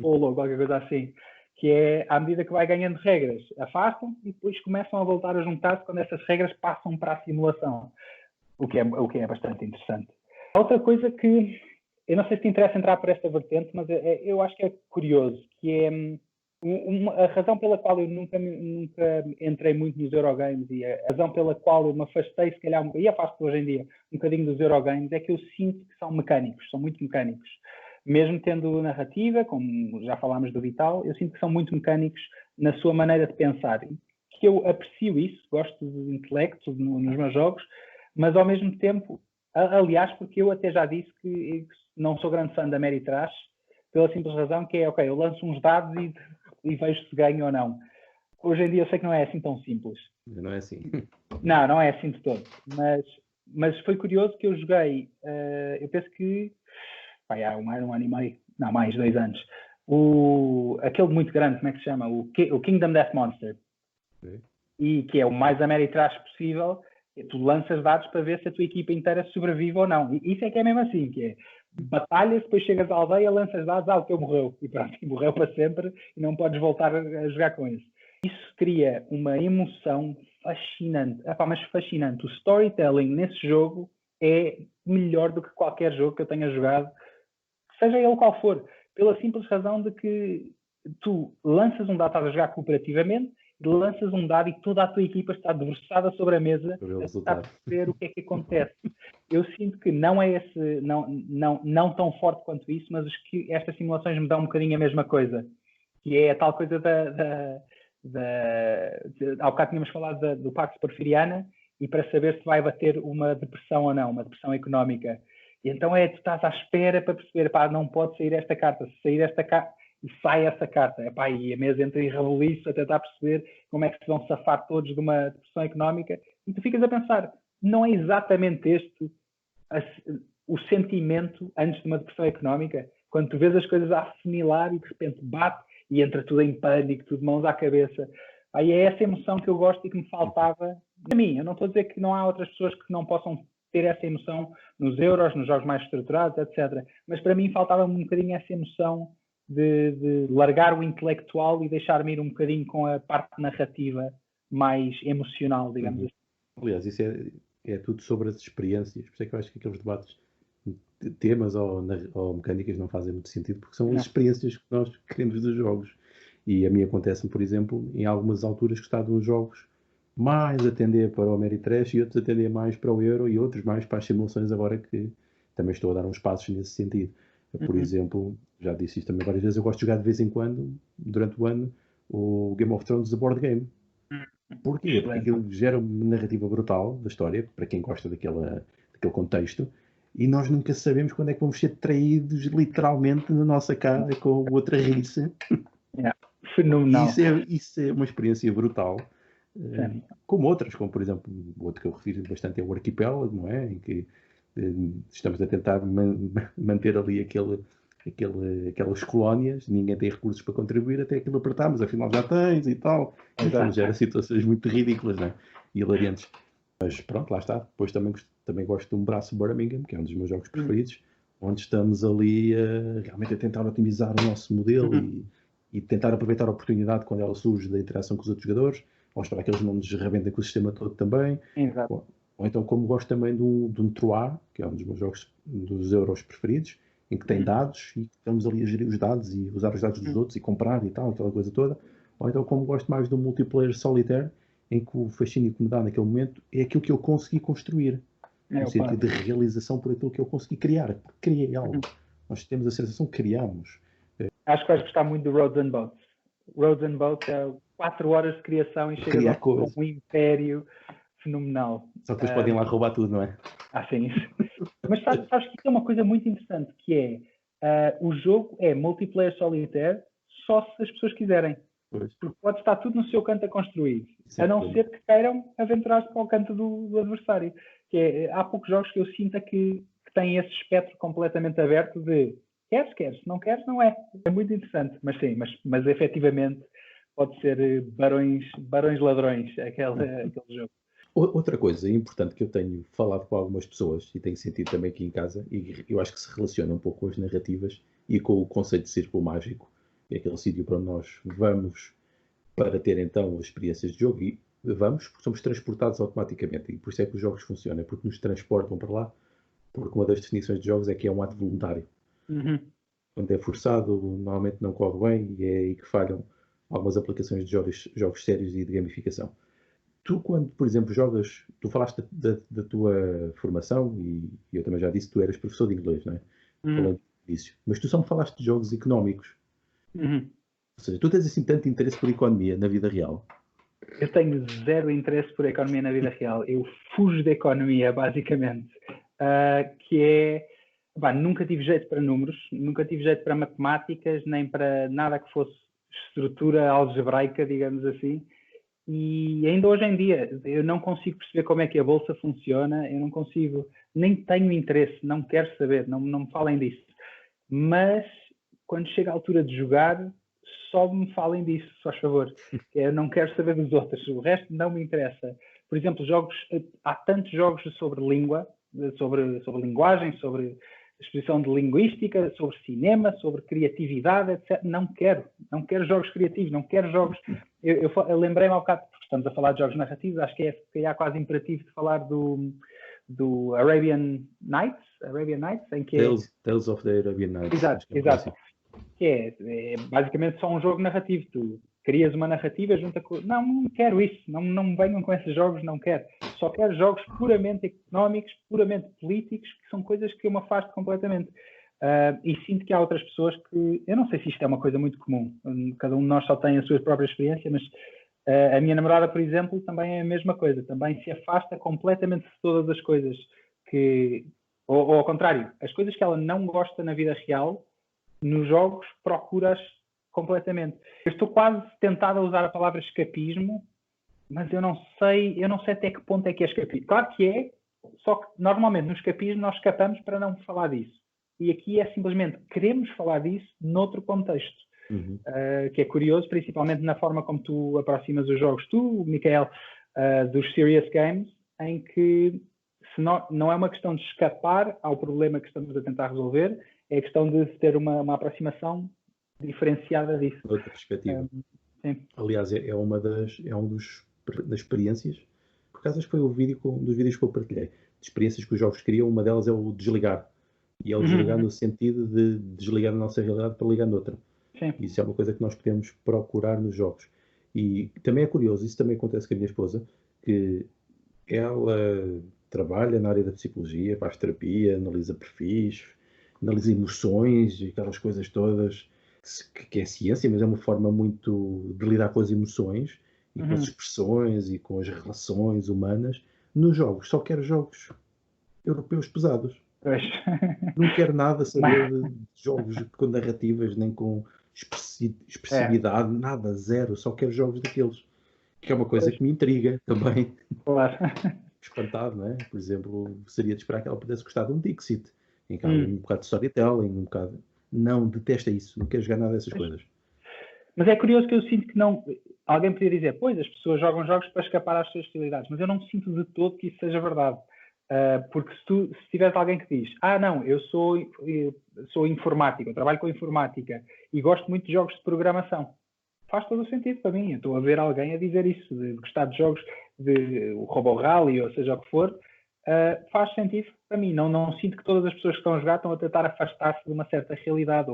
polo ou qualquer coisa assim, que é, à medida que vai ganhando regras, afastam e depois começam a voltar a juntar-se quando essas regras passam para a simulação, o que é bastante interessante. Outra coisa que, eu não sei se te interessa entrar por esta vertente, mas eu acho que é curioso, que é a razão pela qual eu nunca entrei muito nos Eurogames e a razão pela qual eu me afastei, se calhar, e afasto hoje em dia um bocadinho dos Eurogames, é que eu sinto que são mecânicos, são muito mecânicos. Mesmo tendo narrativa, como já falámos do Vital, eu sinto que são muito mecânicos na sua maneira de pensar. Que eu aprecio isso, gosto de intelecto nos meus jogos, mas ao mesmo tempo, aliás, porque eu até já disse que não sou grande fã da Ameritrash, pela simples razão que é, ok, eu lanço uns dados e vejo se ganho ou não. Hoje em dia eu sei que não é assim tão simples. Não é assim. Não é assim de todo. Mas foi curioso que eu joguei, eu penso que há um ano e meio, não, mais 2 anos, aquele muito grande, como é que se chama? O Kingdom Death Monster. Okay. E que é o mais Ameritrash possível. Tu lanças dados para ver se a tua equipa inteira sobrevive ou não. E isso é que é mesmo assim, que é batalhas, depois chegas à aldeia, lanças dados, o teu morreu. E pronto, morreu para sempre e não podes voltar a jogar com isso. Isso cria uma emoção fascinante. Mas fascinante. O storytelling nesse jogo é melhor do que qualquer jogo que eu tenha jogado, seja ele qual for. Pela simples razão de que tu lanças um dado, estás a jogar cooperativamente, lanças um dado e toda a tua equipa está debruçada sobre a mesa a tentar perceber o que é que acontece. Eu sinto que não é não tão forte quanto isso, mas que estas simulações me dão um bocadinho a mesma coisa, que é a tal coisa há bocado tínhamos falado do Pax Porfiriana, e para saber se vai bater uma depressão ou não, uma depressão económica. E então tu estás à espera para perceber, não pode sair esta carta, se sair esta carta, e sai essa carta, e a mesa entra em rebuliço a tentar perceber como é que se vão safar todos de uma depressão económica, e tu ficas a pensar, não é exatamente este o sentimento antes de uma depressão económica? Quando tu vês as coisas a assimilar e de repente bate e entra tudo em pânico, tudo mãos à cabeça. Aí é essa emoção que eu gosto e que me faltava a mim. Eu não estou a dizer que não há outras pessoas que não possam ter essa emoção nos euros, nos jogos mais estruturados, etc. Mas para mim faltava-me um bocadinho essa emoção de largar o intelectual e deixar-me ir um bocadinho com a parte narrativa mais emocional, digamos assim. Aliás, isso é tudo sobre as experiências. Por isso é que eu acho que aqueles debates de temas ou mecânicas não fazem muito sentido, porque são as experiências que nós queremos dos jogos. E a mim acontece, por exemplo, em algumas alturas gostar de uns jogos mais a tender para o Ameritrash e outros a tender mais para o Euro e outros mais para as simulações, agora que também estou a dar uns passos nesse sentido. Por exemplo, já disse isto também várias vezes, eu gosto de jogar de vez em quando, durante o ano, o Game of Thrones The Board Game. Porquê? Porque aquilo gera uma narrativa brutal da história, para quem gosta daquele contexto, e nós nunca sabemos quando é que vamos ser traídos literalmente na nossa cara com outra riça. Fenomenal. Isso é uma experiência brutal. Como outras, como por exemplo, o outro que eu refiro bastante é o Arquipélago, não é? Em que estamos a tentar manter ali aquelas colónias, ninguém tem recursos para contribuir, até aquilo apertar, mas afinal já tens e tal. Então gera situações muito ridículas, não é? E hilariantes. Mas pronto, lá está. Depois também gosto de um braço Birmingham, que é um dos meus jogos preferidos, onde estamos ali realmente a tentar otimizar o nosso modelo e tentar aproveitar a oportunidade quando ela surge da interação com os outros jogadores, ou esperar que eles não nos rebentem com o sistema todo também. Exato. Ou então, como gosto também de um Troyes, que é um dos meus jogos dos euros preferidos, em que tem dados e estamos ali a gerir os dados e usar os dados dos outros e comprar e tal, aquela coisa toda. Ou então, como gosto mais do multiplayer solitaire, em que o fascínio que me dá naquele momento é aquilo que eu consegui construir, no sentido de realização por aquilo que eu consegui criar, porque criei algo. Nós temos a sensação que criamos. Acho que vais gostar muito do Roads and Boats. Roads and Boats é 4 horas de criação e chega a com um império fenomenal. Só que depois podem lá roubar tudo, não é? Sim, isso. Mas sabes que é uma coisa muito interessante, que é o jogo é multiplayer solitaire só se as pessoas quiserem. Pois. Porque pode estar tudo no seu canto a construir, a não ser que queiram aventurar-se para o canto do adversário. Há poucos jogos que eu sinto que têm esse espectro completamente aberto de queres, não queres, não é. É muito interessante, mas sim, mas efetivamente pode ser barões ladrões aquele jogo. Outra coisa importante que eu tenho falado com algumas pessoas e tenho sentido também aqui em casa, e eu acho que se relaciona um pouco com as narrativas e com o conceito de círculo mágico, é aquele sítio para nós vamos para ter então as experiências de jogo e vamos porque somos transportados automaticamente e por isso é que os jogos funcionam, é porque nos transportam para lá, porque uma das definições de jogos é que é um ato voluntário. Quando é forçado, normalmente não corre bem e é aí que falham algumas aplicações de jogos sérios e de gamificação. Tu, quando, por exemplo, jogas, tu falaste da tua formação e eu também já disse que tu eras professor de inglês, não é? Falando disso. Mas tu só me falaste de jogos económicos. Ou seja, tu tens assim tanto interesse por economia na vida real? Eu tenho zero interesse por economia na vida real. Eu fujo da economia, basicamente. Que é... nunca tive jeito para números, nunca tive jeito para matemáticas, nem para nada que fosse estrutura algebraica, digamos assim. E ainda hoje em dia, eu não consigo perceber como é que a Bolsa funciona, eu não consigo, nem tenho interesse, não quero saber, não me falem disso. Mas, quando chega a altura de jogar, só me falem disso, se faz favor. Eu não quero saber dos outros, o resto não me interessa. Por exemplo, há tantos jogos sobre língua, sobre linguagem, sobre exposição de linguística, sobre cinema, sobre criatividade, etc. Não quero jogos criativos, não quero jogos... Eu lembrei-me há bocado, porque estamos a falar de jogos narrativos, acho que é quase imperativo de falar do Arabian Nights, em que Tales of the Arabian Nights. Exato. Que é basicamente só um jogo narrativo. Tu crias uma narrativa, junta com... Não quero isso, não me venham com esses jogos, não quero. Só quero jogos puramente económicos, puramente políticos, que são coisas que eu me afasto completamente. E sinto que há outras pessoas que... Eu não sei se isto é uma coisa muito comum, cada um de nós só tem a sua própria experiência, mas a minha namorada, por exemplo, também é a mesma coisa, também se afasta completamente de todas as coisas que... Ou ao contrário, as coisas que ela não gosta na vida real, nos jogos procuras completamente. Eu estou quase tentado a usar a palavra escapismo, mas eu não sei até que ponto é que é escapismo. Claro que é, só que normalmente no escapismo nós escapamos para não falar disso. E aqui é simplesmente queremos falar disso noutro contexto. Que é curioso, principalmente na forma como tu aproximas os jogos. Tu, Micael, dos serious games, em que não é uma questão de escapar ao problema que estamos a tentar resolver, é a questão de ter uma aproximação diferenciada disso. Outra perspectiva. Sim. Aliás, é um das experiências, por acaso acho que foi um dos vídeos que eu partilhei, de experiências que os jogos criam, uma delas é o desligar. E é o desligar no sentido de desligar a nossa realidade para ligar noutra. Sim. Isso é uma coisa que nós podemos procurar nos jogos. E também é curioso, isso também acontece com a minha esposa, que ela trabalha na área da psicologia, faz terapia, analisa perfis, analisa emoções e aquelas coisas todas, que é ciência, mas é uma forma muito de lidar com as emoções e com as expressões e com as relações humanas nos jogos. Só quero jogos europeus pesados. Pois. Não quero nada saber de jogos com narrativas, nem com expressividade, nada, zero. Só quero jogos daqueles. Que é uma coisa que me intriga também. Claro. Espantado, não é? Por exemplo, seria de esperar que ela pudesse gostar de um Dixit, em que há um bocado de storytelling, um bocado... Não, detesta isso. Não quero jogar nada dessas coisas. Mas é curioso que eu sinto que não... Alguém podia dizer, pois, as pessoas jogam jogos para escapar às suas hostilidades, mas eu não sinto de todo que isso seja verdade. Porque se tiveres alguém que diz, não, eu sou informático, eu trabalho com informática e gosto muito de jogos de programação, faz todo o sentido para mim. Eu estou a ver alguém a dizer isso, de gostar de jogos, de o Robo Rally, ou seja o que for, faz sentido para mim. Não sinto que todas as pessoas que estão a jogar estão a tentar afastar-se de uma certa realidade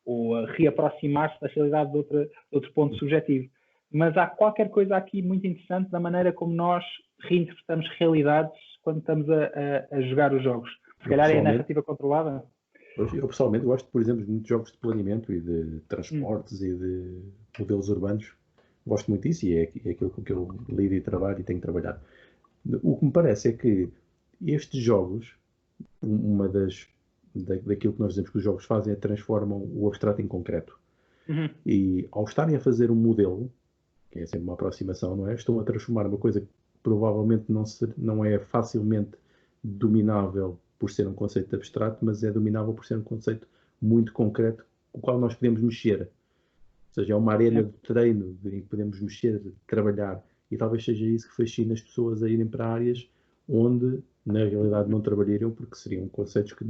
ou a reaproximar-se da realidade de outro ponto subjetivo. Mas há qualquer coisa aqui muito interessante da maneira como nós reinterpretamos realidades quando estamos a jogar os jogos. Se calhar é a narrativa controlada. Eu pessoalmente gosto, por exemplo, de muitos jogos de planeamento e de transportes e de modelos urbanos. Gosto muito disso e é aquilo com que eu lido e trabalho e tenho trabalhado. O que me parece é que estes jogos, daquilo que nós dizemos que os jogos fazem é transformam o abstrato em concreto. E ao estarem a fazer um modelo, que é sempre uma aproximação, não é? Estão a transformar uma coisa que provavelmente não é facilmente dominável por ser um conceito abstrato, mas é dominável por ser um conceito muito concreto com o qual nós podemos mexer. Ou seja, é uma arena de treino em que podemos mexer, trabalhar, e talvez seja isso que fascina as pessoas a irem para áreas onde, na realidade, não trabalhariam, porque seriam conceitos que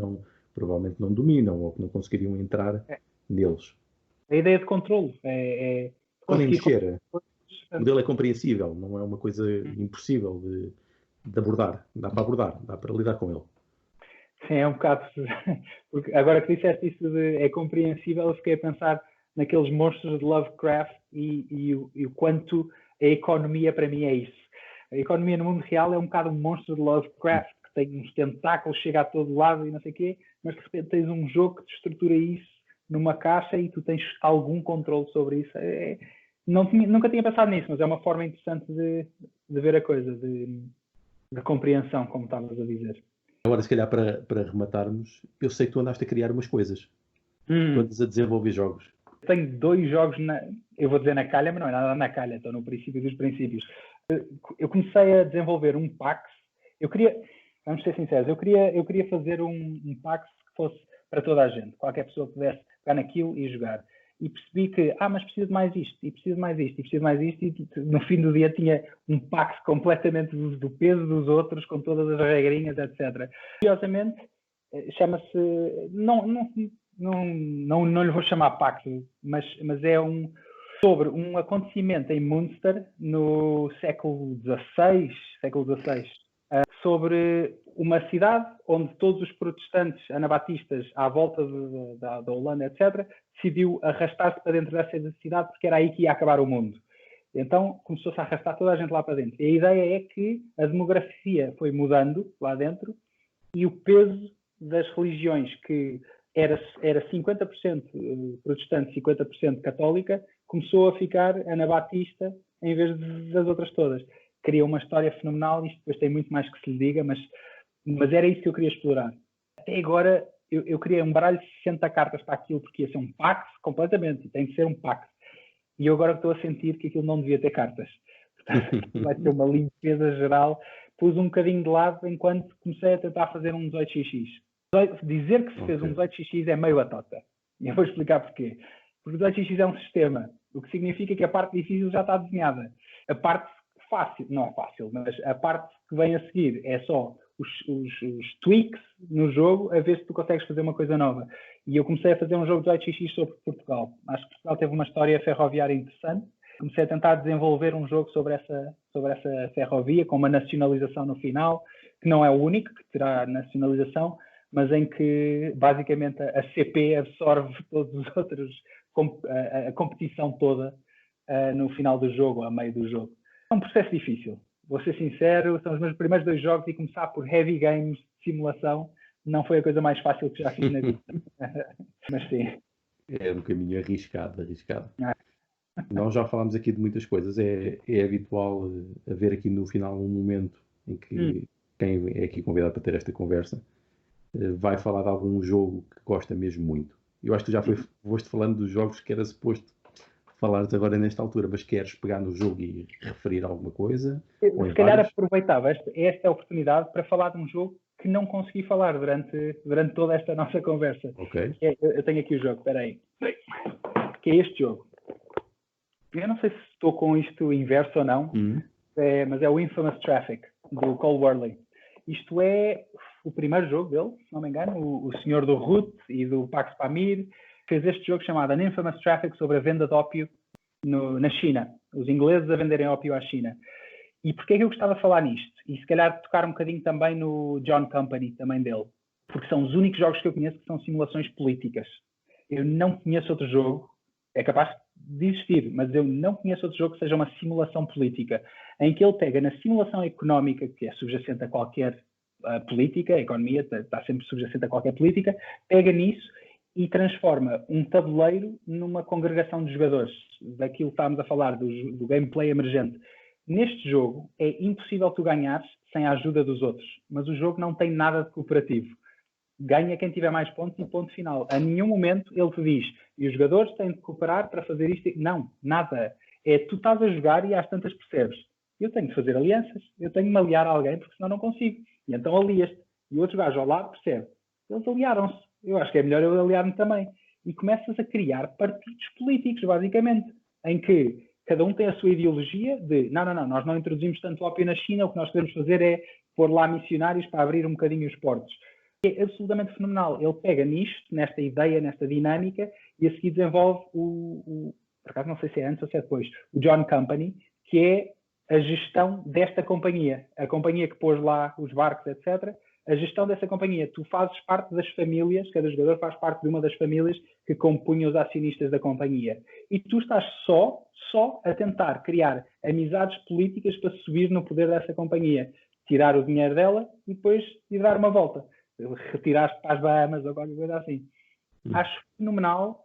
provavelmente não dominam ou que não conseguiriam entrar neles. A ideia de controle Podem mexer. O modelo é compreensível, não é uma coisa impossível de abordar. Dá para abordar, dá para lidar com ele. Sim, é um bocado. Porque agora que disseste isso é compreensível, eu fiquei a pensar naqueles monstros de Lovecraft e o quanto a economia para mim é isso. A economia no mundo real é um bocado um monstro de Lovecraft, que tem uns tentáculos, chega a todo lado e não sei o quê, mas de repente tens um jogo que te estrutura isso numa caixa e tu tens algum controle sobre isso. Nunca tinha pensado nisso, mas é uma forma interessante de ver a coisa, de compreensão, como estavas a dizer. Agora, se calhar, para rematarmos, eu sei que tu andaste a criar umas coisas. Tu andas a desenvolver jogos. Tenho 2 jogos, eu vou dizer na calha, mas não é nada na calha, estou no princípio dos princípios. Eu comecei a desenvolver um PAX. Vamos ser sinceros, eu queria fazer um PAX que fosse para toda a gente. Qualquer pessoa pudesse pegar naquilo e jogar. E percebi que, mas preciso de mais isto, e preciso de mais isto, e preciso de mais isto, e no fim do dia tinha um PAX completamente do peso dos outros, com todas as regrinhas, etc. Curiosamente, chama-se... Não lhe vou chamar PAX, mas é sobre um acontecimento em Munster no século XVI, sobre uma cidade onde todos os protestantes anabatistas à volta da Holanda, etc., decidiu arrastar-se para dentro dessa cidade porque era aí que ia acabar o mundo. Então começou-se a arrastar toda a gente lá para dentro. E a ideia é que a demografia foi mudando lá dentro e o peso das religiões, que era 50% protestante, 50% católica, começou a ficar anabatista em vez das outras todas. Cria uma história fenomenal, isto depois tem muito mais que se lhe diga, mas era isso que eu queria explorar. Até agora, eu criei um baralho de 60 cartas para aquilo, porque ia ser um Pax completamente, e tem que ser um Pax. E eu agora estou a sentir que aquilo não devia ter cartas. Portanto, vai ter uma limpeza geral. Pus um bocadinho de lado enquanto comecei a tentar fazer um 18xx. Dizer que se fez um 18xx é meio batota. E eu vou explicar porquê. Porque o 18xx é um sistema, o que significa que a parte difícil já está desenhada. A parte fácil, não é fácil, mas a parte que vem a seguir é só os tweaks no jogo, a ver se tu consegues fazer uma coisa nova. E eu comecei a fazer um jogo de 18xx sobre Portugal. Acho que Portugal teve uma história ferroviária interessante. Comecei a tentar desenvolver um jogo sobre essa ferrovia, com uma nacionalização no final, que não é o único que terá nacionalização, mas em que basicamente a CP absorve todos os outros, a competição toda no final do jogo, a meio do jogo. É um processo difícil, vou ser sincero, são os meus primeiros 2 jogos e começar por heavy games de simulação não foi a coisa mais fácil que já fiz na vida. Mas sim. É um caminho arriscado. Nós já falámos aqui de muitas coisas, é habitual haver aqui no final um momento em que quem é aqui convidado para ter esta conversa vai falar de algum jogo que gosta mesmo muito. Eu acho que tu já foste falando dos jogos que era suposto falares agora nesta altura, mas queres pegar no jogo e referir alguma coisa? Se calhar aproveitava esta oportunidade para falar de um jogo que não consegui falar durante toda esta nossa conversa. Ok. Eu tenho aqui o jogo, espera aí. Que é este jogo. Eu não sei se estou com isto inverso ou não, mas é o Infamous Traffic, do Cole Wehrle. Isto é o primeiro jogo dele, se não me engano, o senhor do Root e do Pax Pamir fez este jogo chamado An Infamous Traffic sobre a venda de ópio na China. Os ingleses a venderem ópio à China. E porquê é que eu gostava de falar nisto? E se calhar tocar um bocadinho também no John Company, também dele. Porque são os únicos jogos que eu conheço que são simulações políticas. Eu não conheço outro jogo, é capaz de existir, mas eu não conheço outro jogo que seja uma simulação política, em que ele pega na simulação económica, que é subjacente a qualquer política, a economia está sempre subjacente a qualquer política, pega nisso e transforma um tabuleiro numa congregação de jogadores. Daquilo que estávamos a falar, do gameplay emergente. Neste jogo, é impossível tu ganhares sem a ajuda dos outros, mas o jogo não tem nada de cooperativo. Ganha quem tiver mais pontos e ponto final. A nenhum momento ele te diz, e os jogadores têm de cooperar para fazer isto. Não, nada. É tu estás a jogar e às tantas percebes. Eu tenho de fazer alianças, eu tenho de me aliar a alguém, porque senão não consigo. E então alias-te. E o outro gajo ao lado percebe. Eles aliaram-se. Eu acho que é melhor eu aliar-me também. E começas a criar partidos políticos, basicamente, em que cada um tem a sua ideologia de não, nós não introduzimos tanto ópio na China, o que nós queremos fazer é pôr lá missionários para abrir um bocadinho os portos. É absolutamente fenomenal. Ele pega nisto, nesta ideia, nesta dinâmica, e a seguir desenvolve por acaso não sei se é antes ou se é depois, o John Company, que é a gestão desta companhia. A companhia que pôs lá os barcos, etc. A gestão dessa companhia. Tu fazes parte das famílias, cada jogador faz parte de uma das famílias que compunham os acionistas da companhia. E tu estás só a tentar criar amizades políticas para subir no poder dessa companhia. Tirar o dinheiro dela e depois ir dar uma volta. Retirar-te para as Bahamas ou qualquer coisa assim. Acho fenomenal.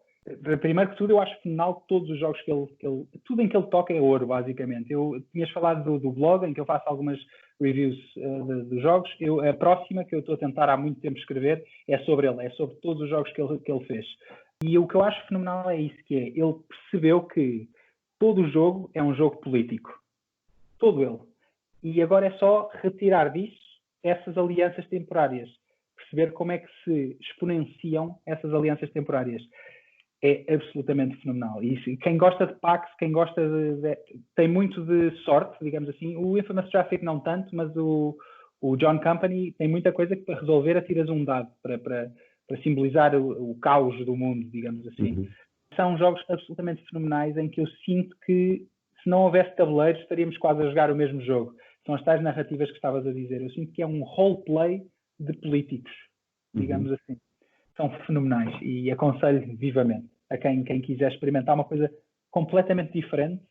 Primeiro que tudo, eu acho fenomenal todos os jogos que ele tudo em que ele toca é ouro, basicamente. Eu tinhas falado do blog, em que eu faço algumas reviews de jogos. A próxima que eu estou a tentar há muito tempo escrever é sobre ele, é sobre todos os jogos que ele fez. E o que eu acho fenomenal é isso, que é, ele percebeu que todo o jogo é um jogo político. Todo ele. E agora é só retirar disso essas alianças temporárias. Perceber como é que se exponenciam essas alianças temporárias. É absolutamente fenomenal. E quem gosta de Pax, quem gosta tem muito de sorte, digamos assim. O Infamous Traffic não tanto, mas o John Company tem muita coisa que para resolver atiras um dado para simbolizar o caos do mundo, digamos assim. Uhum. São jogos absolutamente fenomenais em que eu sinto que se não houvesse tabuleiros estaríamos quase a jogar o mesmo jogo. São as tais narrativas que estavas a dizer. Eu sinto que é um roleplay de políticos, digamos assim. São fenomenais e aconselho vivamente a quem quiser experimentar uma coisa completamente diferente,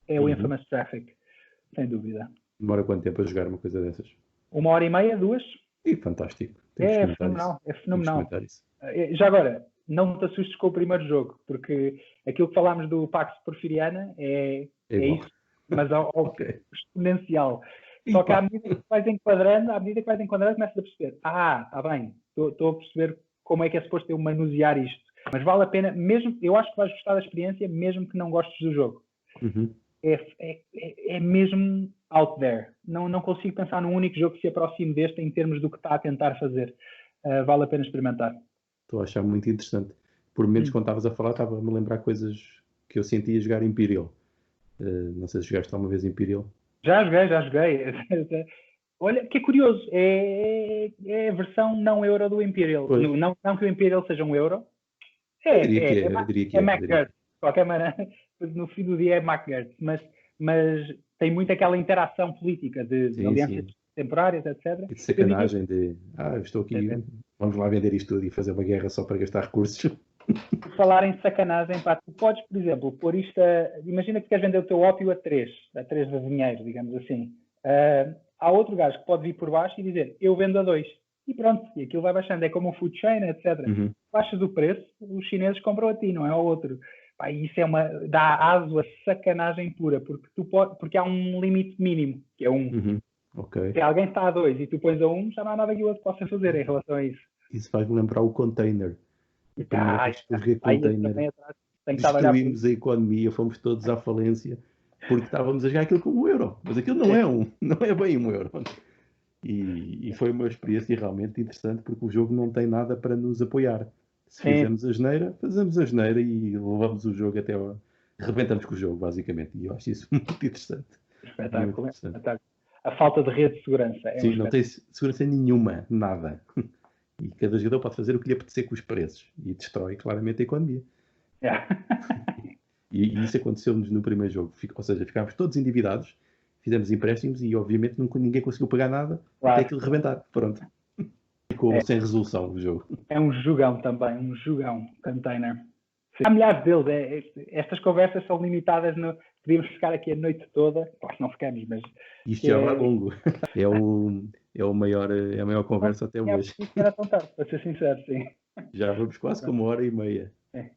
é o Infamous Traffic, sem dúvida. Demora quanto tempo a jogar uma coisa dessas? 1h30, 2. E fantástico. É fenomenal, é fenomenal. Já agora, não te assustes com o primeiro jogo, porque aquilo que falámos do Pax Porfiriana é isso, mas okay. Exponencial. Só que à medida que vais enquadrando, começas a perceber, está bem, estou a perceber como é que é suposto eu manusear isto. Mas vale a pena, mesmo, eu acho que vais gostar da experiência, mesmo que não gostes do jogo. É mesmo out there. Não consigo pensar num único jogo que se aproxime deste em termos do que está a tentar fazer. Vale a pena experimentar. Estou a achar muito interessante. Por menos, quando estavas a falar, estava-me a lembrar coisas que eu sentia jogar Imperial. Não sei se jogaste alguma vez Imperial. Já joguei. Olha, que é curioso, é a versão não euro do Imperial. Não que o Imperial seja um euro. Eu diria que é MacGuard. De qualquer maneira, no fim do dia é MacGuard. Mas tem muito aquela interação política de alianças temporárias, etc. E de sacanagem eu estou aqui, vamos lá vender isto tudo e fazer uma guerra só para gastar recursos. Por falar em sacanagem, pá, tu podes, por exemplo, pôr isto imagina que queres vender o teu ópio a 3 de dinheiro, digamos assim. Há outro gajo que pode vir por baixo e dizer, eu vendo a 2. E pronto, e aquilo vai baixando. É como um food chain, etc. Baixas o preço, os chineses compram a ti, não é ao outro. Pá, isso dá aso a sacanagem pura, porque há um limite mínimo, que é 1. Okay. Se alguém está a 2 e tu pões a 1, já não há nada que o outro possa fazer em relação a isso. Isso faz-me lembrar o container. Destruímos a economia, fomos todos à falência, porque estávamos a jogar aquilo com 1 euro. Mas aquilo não é bem 1 euro. E foi uma experiência realmente interessante, porque o jogo não tem nada para nos apoiar. Se fizermos a geneira, fazemos a geneira e levamos o jogo até rebentamos com o jogo, basicamente. E eu acho isso muito interessante. Espetáculo. A falta de rede de segurança. Sim, não tem segurança nenhuma, nada. E cada jogador pode fazer o que lhe apetecer com os preços. E destrói claramente a economia. E isso aconteceu-nos no primeiro jogo. Ou seja, ficámos todos endividados fizemos empréstimos e obviamente ninguém conseguiu pagar nada até aquilo rebentar. Pronto. Ficou sem resolução o jogo. É um jogão também, um jogão, Container. Sim. Há milhares deles. Estas conversas são limitadas. Podíamos ficar aqui a noite toda. Claro que não ficamos, mas... Isto já vai longo. É a maior conversa até hoje. Era tão tarde, para ser sincero, sim. Já vamos quase com 1h30.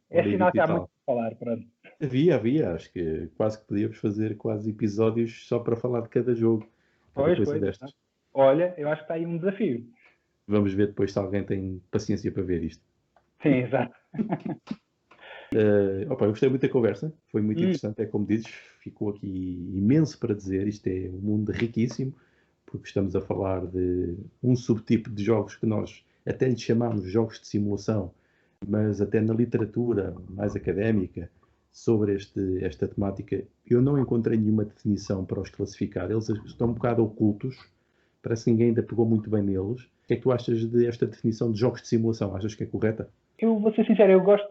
É sinal que há muito para falar, pronto. Havia. Acho que quase que podíamos fazer quase episódios só para falar de cada jogo. Pois. Destas. Olha, eu acho que está aí um desafio. Vamos ver depois se alguém tem paciência para ver isto. Sim, exato. Eu gostei muito da conversa, foi muito interessante, é como dizes, ficou aqui imenso para dizer, isto é um mundo riquíssimo, porque estamos a falar de um subtipo de jogos que nós até lhe chamamos jogos de simulação, mas até na literatura mais académica sobre esta temática eu não encontrei nenhuma definição para os classificar, eles estão um bocado ocultos, parece que ninguém ainda pegou muito bem neles. O que é que tu achas desta definição de jogos de simulação? Achas que é correta? Eu vou ser sincero, eu gosto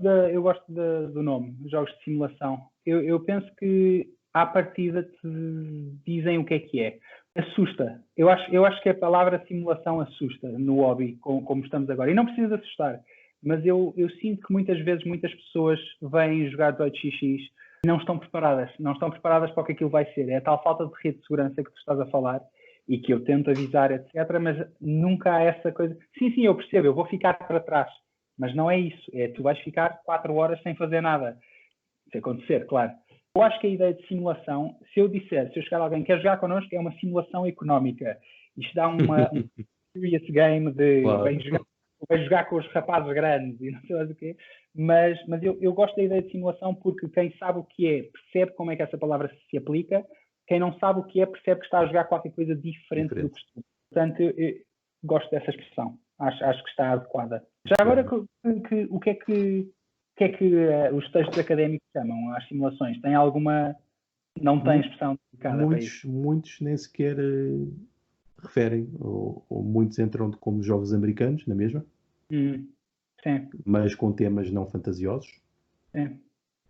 do nome, jogos de simulação. Eu penso que, à partida, te dizem o que é. Assusta. Eu acho que a palavra simulação assusta no hobby, como estamos agora. E não precisa assustar, mas eu sinto que muitas vezes muitas pessoas vêm jogar 18xx e não estão preparadas. Não estão preparadas para o que aquilo vai ser. É a tal falta de rede de segurança que tu estás a falar e que eu tento avisar, etc. Mas nunca há essa coisa. Sim, eu percebo, eu vou ficar para trás. Mas não é isso. Tu vais ficar 4 horas sem fazer nada. Se acontecer, claro. Eu acho que a ideia de simulação, se eu chegar a alguém que quer jogar connosco, é uma simulação económica. Isto dá um serious game de vai jogar com os rapazes grandes e não sei mais o quê. Mas eu gosto da ideia de simulação porque quem sabe o que é, percebe como é que essa palavra se aplica. Quem não sabe o que é, percebe que está a jogar qualquer coisa diferente do costume. Portanto, eu gosto dessa expressão. Acho que está adequada. Já agora, o que é que os textos académicos chamam às simulações? Tem alguma... Não tem expressão dedicada para isso? Muitos nem sequer referem, ou muitos entram como jogos americanos, na mesma? Sim. Mas com temas não fantasiosos. Sim.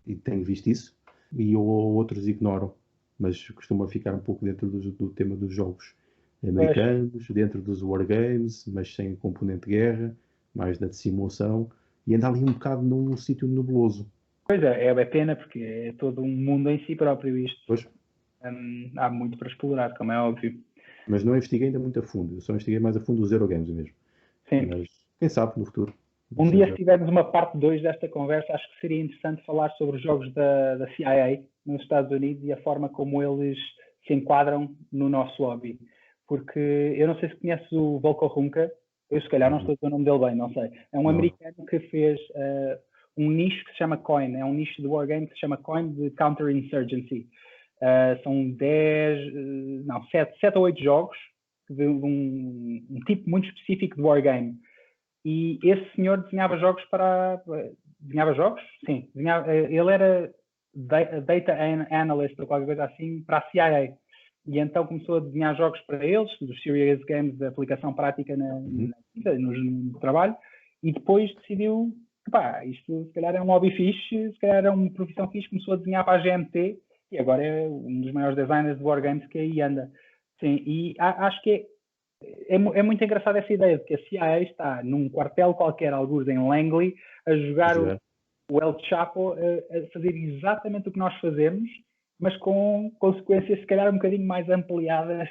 E tenho visto isso. E outros ignoram, mas costuma ficar um pouco dentro do tema dos jogos americanos, dentro dos wargames, mas sem componente de guerra, mais na de simulação, e anda ali um bocado num sítio nebuloso. Pois é pena, porque é todo um mundo em si próprio isto. Pois. Há muito para explorar, como é óbvio. Mas não investiguei ainda muito a fundo, eu só investiguei mais a fundo os Eurogames mesmo. Sim. Mas quem sabe no futuro. Um dia, se tivermos uma parte 2 desta conversa, acho que seria interessante falar sobre os jogos da CIA nos Estados Unidos e a forma como eles se enquadram no nosso hobby. Porque eu não sei se conheces o Volko Runka, eu se calhar não estou a dizer o nome dele bem, não sei. É um americano que fez um nicho que se chama Coin, é um nicho de wargame que se chama Coin de Counterinsurgency. São 7 ou 8 jogos de um tipo muito específico de wargame. E esse senhor desenhava jogos para... Desenhava jogos? Sim. Ele era data analyst ou qualquer coisa assim para a CIA. E então começou a desenhar jogos para eles, dos serious games de aplicação prática no trabalho, e depois decidiu, isto se calhar é um hobby fixe, se calhar é uma profissão fixe, começou a desenhar para a GMT, e agora é um dos maiores designers de wargames que aí anda. Sim, e acho que é muito engraçada essa ideia de que a CIA está num quartel qualquer, alguns em Langley, a jogar o El Chapo, a fazer exatamente o que nós fazemos, mas com consequências se calhar um bocadinho mais ampliadas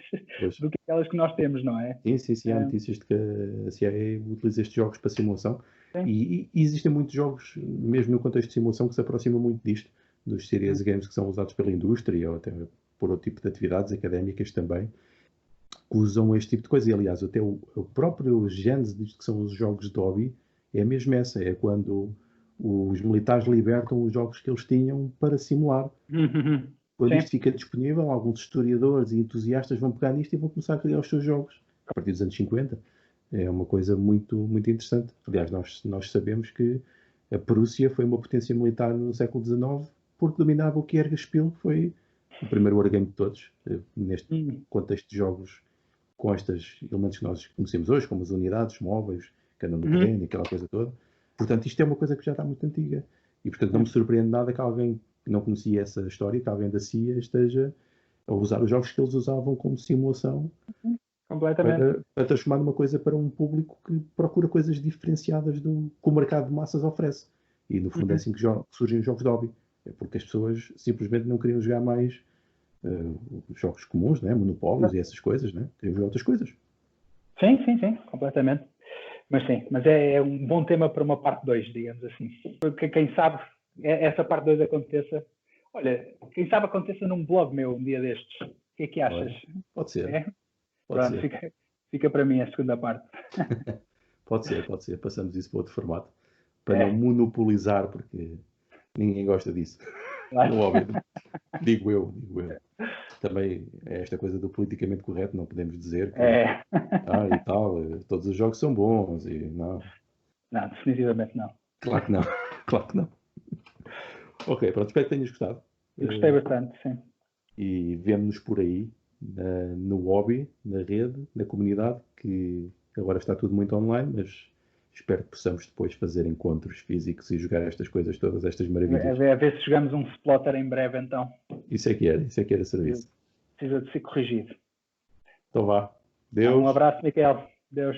do que aquelas que nós temos, não é? Sim, há notícias de que a CIA utiliza estes jogos para simulação e existem muitos jogos, mesmo no contexto de simulação, que se aproximam muito disto, dos serious games que são usados pela indústria ou até por outro tipo de atividades académicas também, que usam este tipo de coisa. E, aliás, até o próprio gênese disto que são os jogos de hobby é mesmo essa, é quando os militares libertam os jogos que eles tinham para simular. Quando isto fica disponível, alguns historiadores e entusiastas vão pegar nisto e vão começar a criar os seus jogos. A partir dos anos 50. É uma coisa muito, muito interessante. Aliás, nós sabemos que a Prússia foi uma potência militar no século XIX porque dominava o Kierkespiel, que foi o primeiro wargame de todos, neste contexto de jogos com estes elementos que nós conhecemos hoje, como as unidades móveis, que andam no terreno, aquela coisa toda. Portanto, isto é uma coisa que já está muito antiga. E, portanto, não me surpreende nada que alguém que não conhecia essa história, que alguém da CIA esteja a usar os jogos que eles usavam como simulação Completamente. para transformar numa coisa para um público que procura coisas diferenciadas do que o mercado de massas oferece. E no fundo é assim que surgem os jogos de hobby. É porque as pessoas simplesmente não queriam jogar mais jogos comuns, né? Monopólios e essas coisas, né? Queriam jogar outras coisas. Sim, completamente. Mas sim, mas é um bom tema para uma parte 2, digamos assim. Porque quem sabe essa parte 2 aconteça. Olha, quem sabe aconteça num blog meu um dia destes. O que é que achas? Pode ser. É? Pode Pronto, ser. fica para mim a segunda parte. Pode ser. Passamos isso para outro formato. Para não monopolizar, porque ninguém gosta disso. Claro. No hobby. Digo eu. Também é esta coisa do politicamente correto, não podemos dizer que e tal, todos os jogos são bons e não. Não, definitivamente não. Claro que não. Claro que não. Ok, pronto, espero que tenhas gostado. Eu gostei bastante, sim. E vemo-nos por aí, no hobby, na rede, na comunidade, que agora está tudo muito online, mas espero que possamos depois fazer encontros físicos e jogar estas coisas todas, estas maravilhas. A ver se jogamos um Splotter em breve, então. Isso é que era serviço. Precisa de ser corrigido. Então vá. Um Deus. abraço, Miquel. Deus.